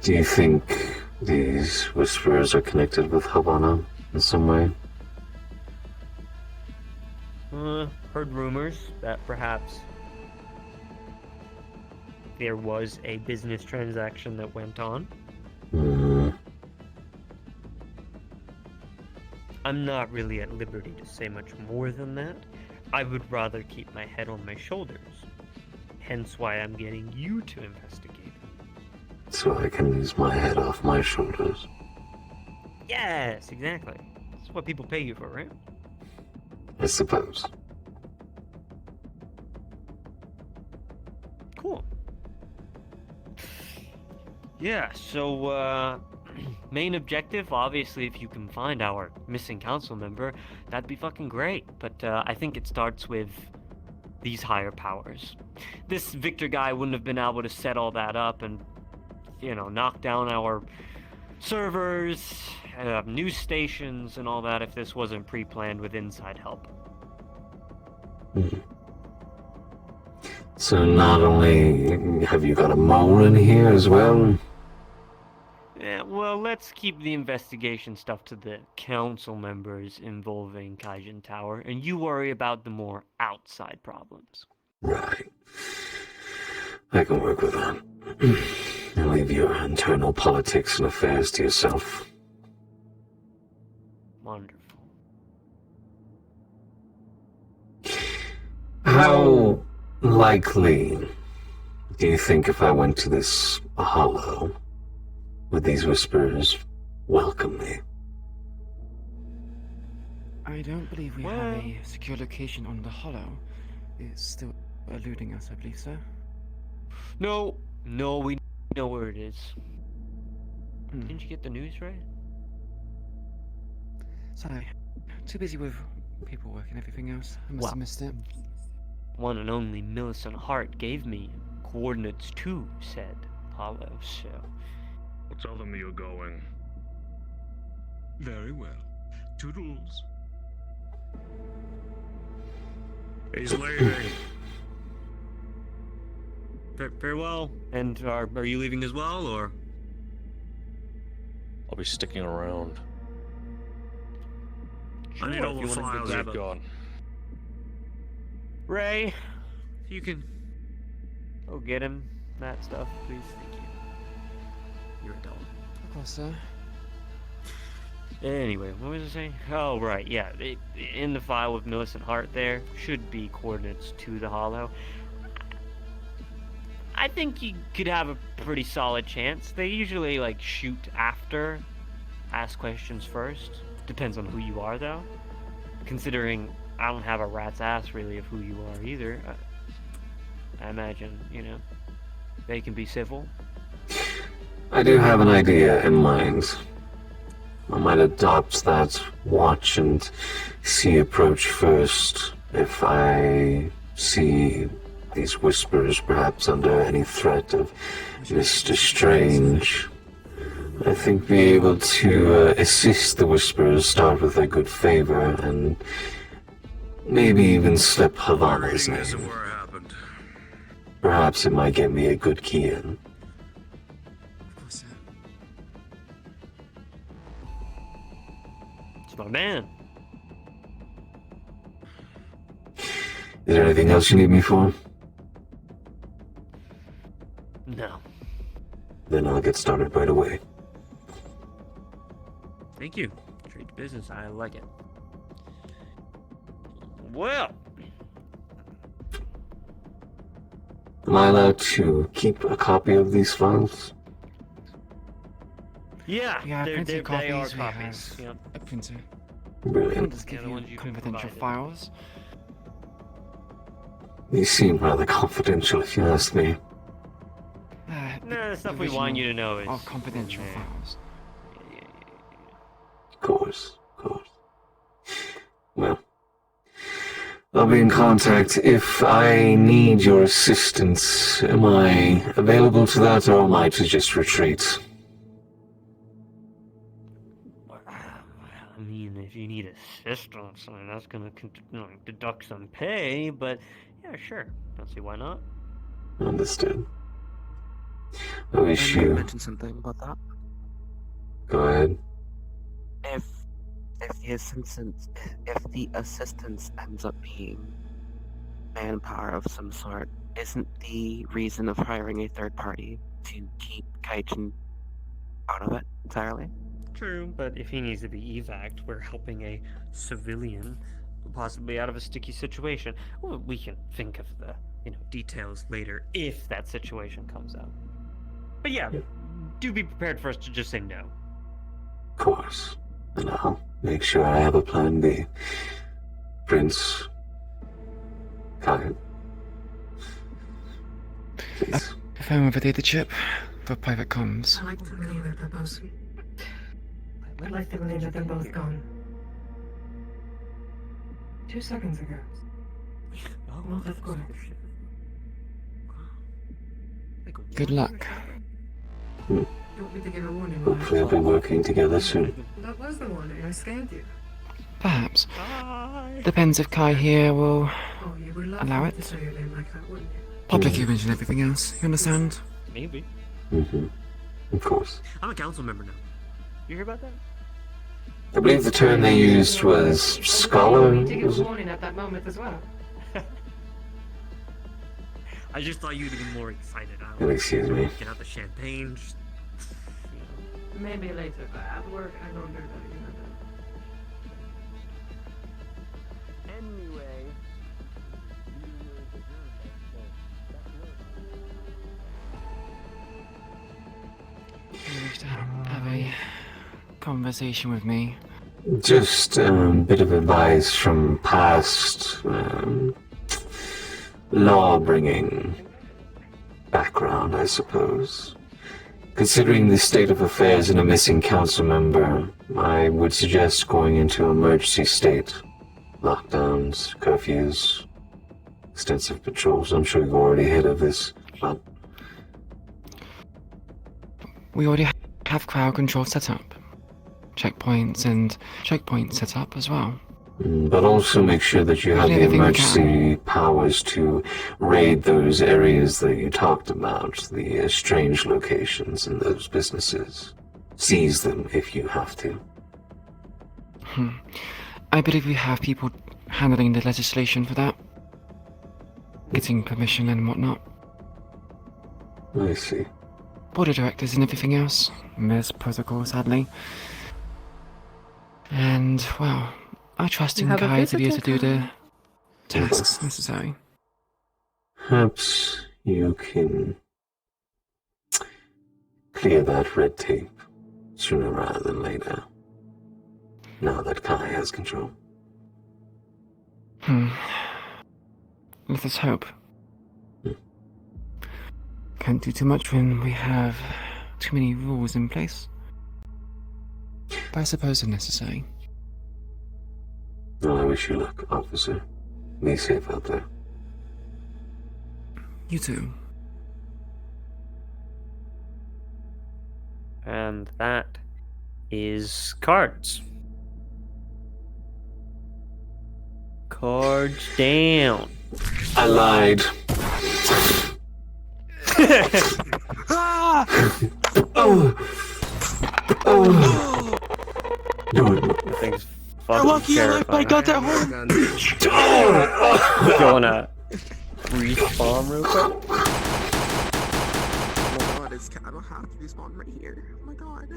Do you think these whisperers are connected with Havana in some way? Heard rumors that perhaps there was a business transaction that went on. I'm not really at liberty to say much more than that. I would rather keep my head on my shoulders. Hence why I'm getting you to investigate. So I can lose my head off my shoulders. Yes, exactly. That's what people pay you for, right? I suppose. Cool. Yeah, so, main objective, obviously, if you can find our missing council member, that'd be fucking great. But, I think it starts with these higher powers. This Victor guy wouldn't have been able to set all that up and, you know, knock down our servers, news stations, and all that if this wasn't pre-planned with inside help. So not only have you got a mole in here as well? Yeah, well, let's keep the investigation stuff to the council members involving Kaijin Tower, and you worry about the more outside problems. Right. I can work with that. And leave your internal politics and affairs to yourself. Wonderful. How likely do you think if I went to this hollow, would these whisperers welcome me? I don't believe we have a secure location on the hollow. It's still eluding us, I believe, sir. No, we know where it is. Didn't you get the news right? Sorry, too busy with paperwork and everything else. I must have missed it. One and only Millicent Hart gave me coordinates to said hollow, so... Well, tell them you're going. Very well. Toodles. He's leaving. Farewell. And are you leaving as well, or? I'll be sticking around. Sure, I need all if you the wanted to files grab you've a- got. Ray, if you can go get him that stuff, please. Thank you. You're a dog. Of course, sir. Anyway, what was I saying? Oh, right, yeah. In the file with Millicent Hart there should be coordinates to the hollow. I think you could have a pretty solid chance. They usually, like, shoot after, ask questions first. Depends on who you are, though. Considering I don't have a rat's ass, really, of who you are, either. I imagine, you know, they can be civil. I do have an idea in mind. I might adopt that watch and see approach first if I see these whisperers perhaps under any threat of Mr. Strange. I think be able to assist the whisperers, start with a good favor, and Maybe even slip Havana's Reading this of name. where it happened. Perhaps it might get me a good key in. What's that? It's my man. Is there anything else you need me for? No. Then I'll get started right away. Thank you. Straight to business. I like it. Well, Am I allowed to keep a copy of these files? yeah, Yeah, they printed are copies. copies. We have Yep. a printer. Brilliant. Can't just Yeah, give the you ones you've been confidential provided. files. These seem rather confidential, if you ask me. No, the stuff we want you to know is Are confidential yeah. files. Of course, of course. Well, I'll be in contact if I need your assistance. Am I available to that, or am I to just retreat? I mean, if you need assistance, I mean, that's gonna deduct some pay, but yeah, sure. Don't see why not. Understood. I wish I you... mention something about that. Go ahead. If the assistance ends up being manpower of some sort, isn't the reason of hiring a third party to keep Kaijin out of it entirely? True, but if he needs to be evac'd, we're helping a civilian possibly out of a sticky situation. Well, we can think of the details later if that situation comes up. But yeah, do be prepared for us to just say no. Of course. And I'll make sure I have a plan B. Prince... Kai. Please. Phone with the data chip for private comms. I like to believe that they're both... I'd like to believe that they're both gone. 2 seconds ago. Not of course. Good luck. You want me to give a warning? Hopefully we'll be working together soon. That was the warning. I scanned you. Perhaps. Depends if Kai here will Oh, you would love allow me it. to say your name like that, wouldn't you? Publicly mention everything else. You understand? Maybe. Mm-hmm. Of course. I'm a council member now. You hear about that? I believe the term they used was scholar. You to give Was a it? warning at that moment as well. I just thought you'd be more excited. Excuse me. Get out the champagne. Just, Maybe later, but at work I don't do that, you know that. Anyway. You wish to have a conversation with me. Just a bit of advice from past law-bringing background, I suppose. Considering the state of affairs in a missing council member, I would suggest going into emergency state. Lockdowns, curfews, extensive patrols. I'm sure you're already ahead of this, but We already have crowd control set up. Checkpoints and checkpoints set up as well. but also make sure that you have the Everything we emergency powers to raid those areas that you talked about, the strange locations and those businesses. Seize them if you have to. I believe we have people handling the legislation for that. Getting permission and whatnot. I see. Board of directors and everything else. There's protocol, sadly. And, well, I trust You in have a Kai to be able to do visitor, the tasks necessary. Perhaps you can clear that red tape sooner rather than later. Now that Kai has control. Let us hope. Can't do too much when we have too many rules in place. But I suppose they're necessary. Well, I wish you luck, officer. Be safe out there. You too. And that is cards. Cards down. I lied. Oh. That thing's fucking terrifying. got that home. You wanna respawn real quick? Oh my god, I don't have to respawn right here. Oh my god.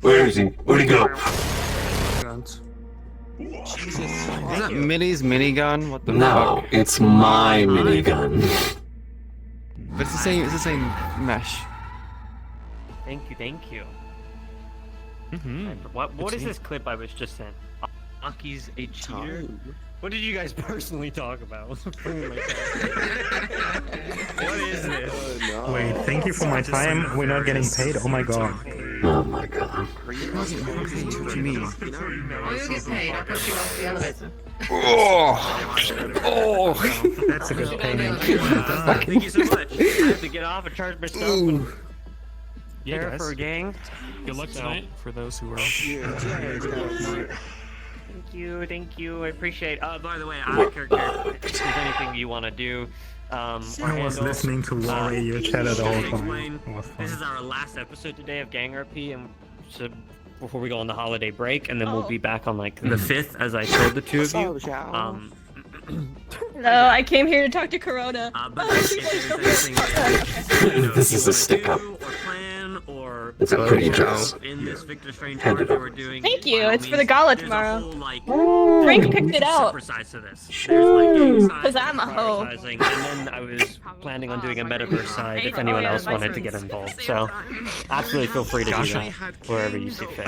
Where is he? Where'd he go? Jesus. Is that Millie's minigun? What the No, fuck? it's my minigun. But it's the same mesh. Thank you, thank you. Mm-hmm. What is this clip I was just sent? Aki's a cheater? What did you guys personally talk about? What is this? Wait, thank you for my time. We're not getting paid. Oh my god. Oh my god. What do you mean? Oh, you'll get paid. I'll put you off the elevator. Oh, that's a good payment. Thank you so much. I have to get off and charge my stuff. And Yeah, prepare guys. for a gang. Good luck tonight for those who are. Thank you. I appreciate. By the way, I don't care if there's anything you want to do. I was listening to VRChat the whole time. It was fun. This is our last episode today of Gang RP, and so before we go on the holiday break, and then we'll be back on like the 5th, as I told the two of you. No, I came here to talk to Corona. This is a stick-up. It's a pretty dress. Hand it over. Thank you. It's for the gala tomorrow. Frank picked it out. Because I'm a hoe. And then I was planning on doing a metaverse side if anyone else wanted to get involved. So absolutely feel free to do that wherever you see fit.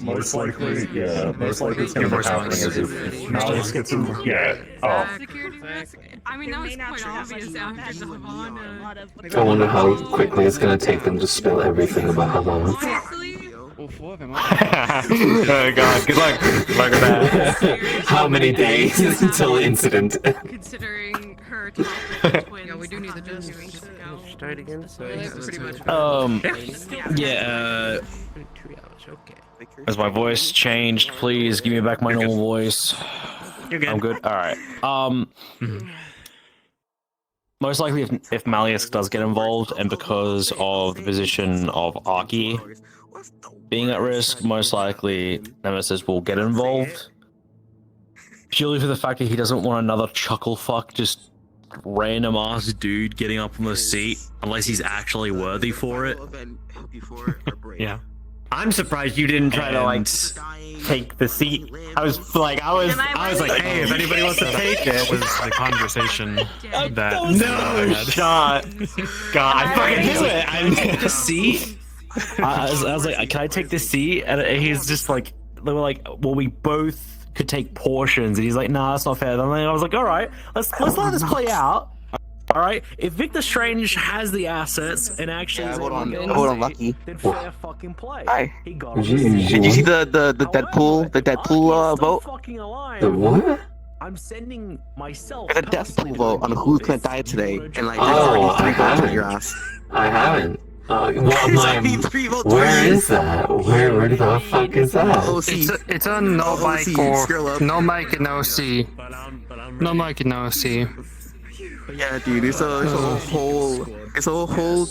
Most likely it's gonna be happening is if Malice gets in. Yeah. Oh. I mean, that was quite obvious after the Havana. I wonder how quickly it's gonna take them to spill everything about Havana. All 4 of them. Oh god, good luck. Good luck with that. How many days until the incident? Considering her twins. Yeah, we do need the twins. Start again. Yeah. Has my voice changed? Please give me back my normal voice. You're good. I'm good. All right. Most likely, if Malleus does get involved, and because of the position of Archie being at risk, most likely Nemesis will get involved. Purely for the fact that he doesn't want another chuckle fuck, just random ass dude getting up on the seat, unless he's actually worthy for it. Yeah. I'm surprised you didn't try to like take the seat. I was like, hey, if anybody wants to take it. Was the conversation that No shot. God, I fucking knew it. I took the seat. I was like, can I take this seat? And he's just like, they were like, well, we both could take portions. And he's like, nah, that's not fair. And then I was like, all right, let's let this play out. All right, if Victor Strange has the assets and actually, hold on, Lucky. then fair fucking play. Hi. He got Did you see the Deadpool vote? The what? I'm sending myself. The Deadpool vote on who's gonna die today, and like, Oh, I haven't. Your haven't. ass. I haven't. Where is that? Where the fuck is that? It's on no mic or no mic and no C. No mic and no C. Yeah, dude, it's a whole Deadpool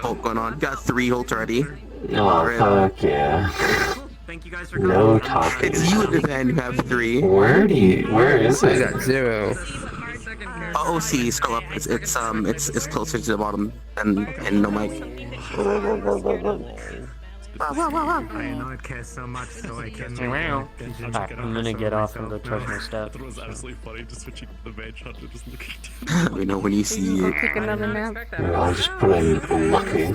vote going on. Got 3 votes already. Oh, fuck yeah. Thank you guys for No talking. It's you and Ben who have 3. Where is it? I got 0. OC, scroll up. It's closer to the bottom than in no mic. I not care so much, so I can. I'm gonna get off and go charge my stuff. It was absolutely funny just switching the VRChat to just looking. We know when you see it. Take another nap. I'll just put in Lucky.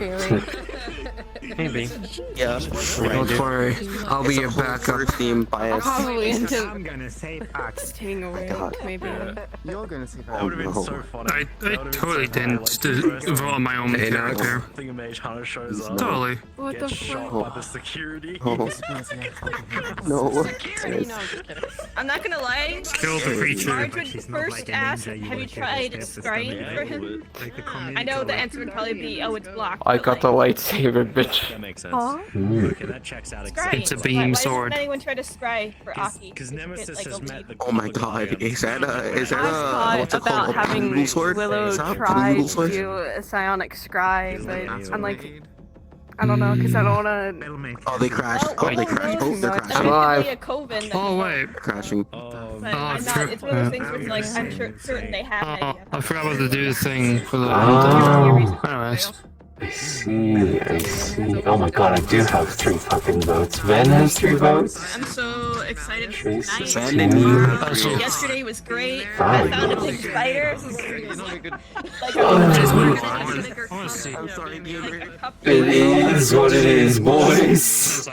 Maybe. Yeah. Don't worry, I'll be your backup. First name bias. Probably I'm into gonna say fuck. staying away, maybe. You're gonna see That would have been so funny. I totally didn't just vote on my own character. Thing of Mage Hunter shows up. Totally. What the fuck? By the security. No. I'm not gonna lie. Kill the creature. Marge would first ask, have you tried scrying for him? I know the answer would probably be, oh, it's blocked. I got the lightsaber, bitch. What? That makes sense. Huh? Okay, that checks out. Scry. It's a beam Why sword. doesn't anyone try to scry for Aki? Because Just get, Nemesis like, has a met lead. the. Oh my god, is that I what's it thought called? about A having noodle sword? Willow Is that a try noodle to sword? do a psionic scry, That's but I'm like, I don't know, because I don't want to. Oh, they crashed. Oh, they crashed. Oh, they're That crashing. might be a coven. That Oh can wait. They're crashing. But I'm not. It's one of those things where it's like I'm certain they have an Oh, idea. I forgot about to do the thing for the. Oh. Anyways. I see, I see. Oh my god, I do have 3 fucking votes. Ven has 3 votes. I'm so excited for Tracy, tonight. Ven and you have three. Yesterday was great. Fine. I found a big spider. I'm sorry, It is what it is, boys.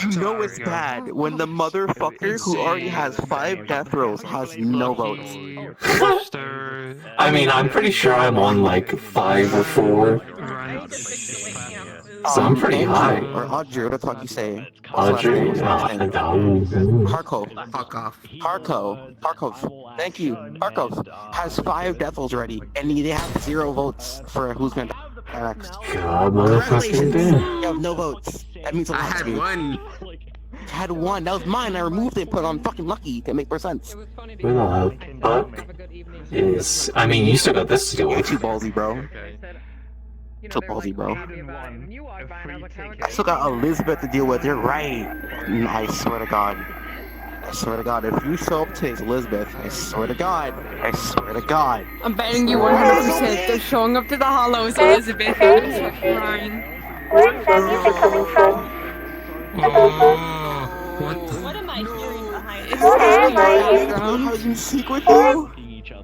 You know it's bad when the motherfucker who already has 5 death rolls has no votes. I mean, I'm pretty sure I'm on like 5 or 4. So I'm pretty high. Or Audrey, what the fuck you say? Audrey? Harko. Fuck off. Harkov. Thank you. Harkov has 5 death rolls already, and they have 0 votes for who's gonna die next. God, motherfucking damn. You have no votes. That means a lot to you. I had 1. That was mine. I removed it and put it on fucking lucky to make more sense. Well, Buck is. I mean, you still got this to deal You're with. too ballsy, bro. So ballsy, bro. I still got Elizabeth to deal with. You're right. I swear to God. I swear to God. If you show up to Elizabeth, I swear to God. I swear to God. I'm betting you 100% they're showing up to the hollows, Elizabeth. Crying. Where's that music coming from? What the? What am I hearing behind It's it? Hide and seek with you?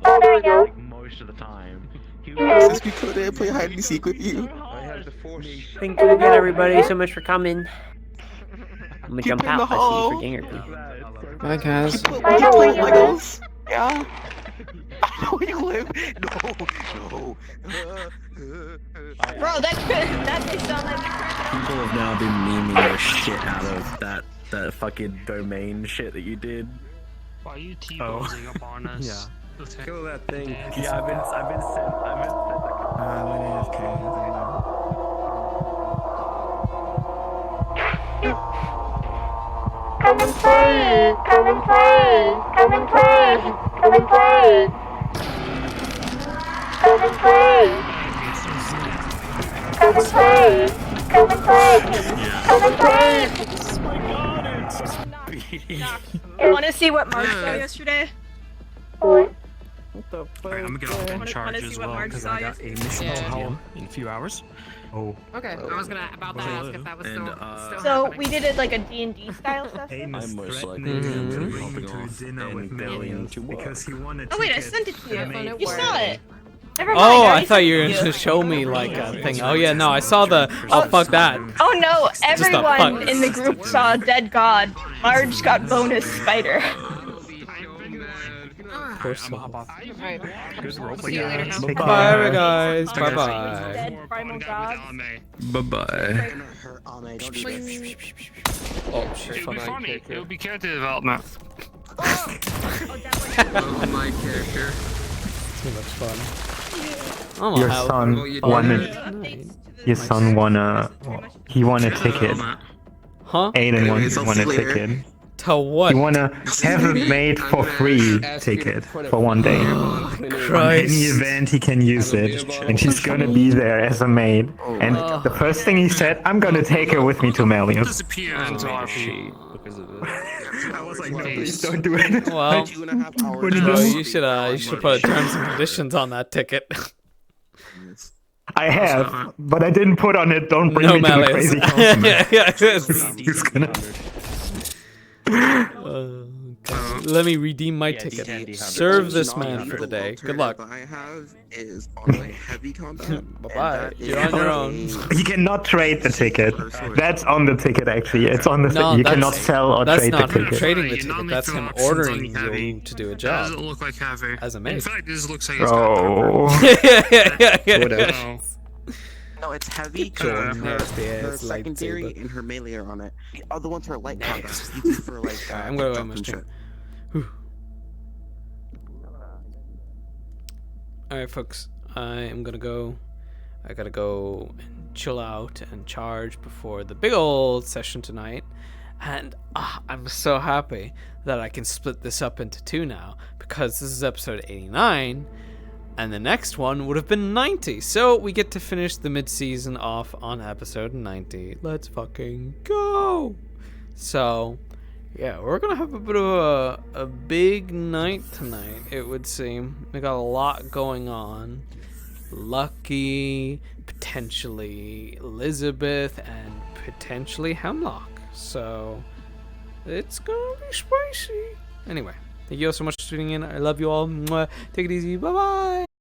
Oh, there we go. Most of the time. Is this because I play hide and seek with you? Thank you again, everybody, so much for coming. I'm gonna jump in the out. I hole. see you for Gingerby. Bye, guys. You play Legos? Yeah? I know where you live. No. Bro, that could sound like People have now been memeing the shit out of that fucking domain shit that you did. Why are you T-posing upon us? Yeah. Okay. Kill that thing. Yeah, I've been sent. Come and play! Come and play! Come and play! Come and play! Come and play! Come and play! Come and play! Come and play! Oh my god, You want to see what Mark saw yesterday? Alright, I'm gonna get off in Wanna charge see as what well Mark because saw I got a mission yesterday? to Yeah. do in a few hours. Oh. Okay, I was gonna about to ask if that was still So happening. we did it like a D&D style session. I'm most likely Mm-hmm. going to be hopping off and going to work. Because he wanted Oh wait, I sent it to you. You saw it. Never mind, Oh, I already thought sent you were it going to show me like a thing. Oh yeah, no, I saw the. Oh fuck that. Oh no, Just a everyone fuck. in the group saw a dead god. Marge got bonus spider. Poor soul. Alright. Good role See you later now. Bye, guys. Bye bye. Dead primal gods. Bye bye. Don't do this. Oh, she's It'll be fucking. funny. It'll be character development. my character. Too much fun. I'm Your a son wanted. Your son won a. He won a ticket. Huh? Aiden Anyways, won I'll see a you later. ticket. To what? He won a have it made for free ticket for one day. On any Christ. event he can use it, and she's gonna be there as a maid. And the first thing he said, I'm gonna take her with me to Melius. Disappear into our feed. I was like, no, Please don't do it. Well, 2.5 hours. What did bro, you you should put terms and conditions on that ticket. I have, but I didn't put on it. Don't bring No me to the malice. crazy customer. He's gonna. Okay. Let me redeem my ticket. Serve this man for the day. Good luck. I have is on my heavy combat. Bye-bye. You're on your own. You cannot trade the ticket. That's on the ticket actually. It's on the. No, you that's- cannot sell or That's trade the not him ticket. trading the You ticket. normally That's throw him options on ordering heavy. you to do a That job doesn't look like heavy. as a In maid. fact, this looks like it's got Bro. pepper. No, it's heavy. Sure, Her nasty ass secondary lightsaber. and her melee are on it. The other ones are light combat. You can for like. Alright, I'm gonna jump my and stream. shit. Alright, folks. I am gonna go. I gotta go and chill out and charge before the big old session tonight. And I'm so happy that I can split this up into 2 now, because this is episode 89 and the next one would have been 90. So we get to finish the mid-season off on episode 90. Let's fucking go. So yeah, we're gonna have a bit of a big night tonight, it would seem. We got a lot going on. Lucky, potentially Elizabeth, and potentially Hemlock. So it's gonna be spicy. Anyway, thank you all so much for tuning in. I love you all. Mwah. Take it easy. Bye bye.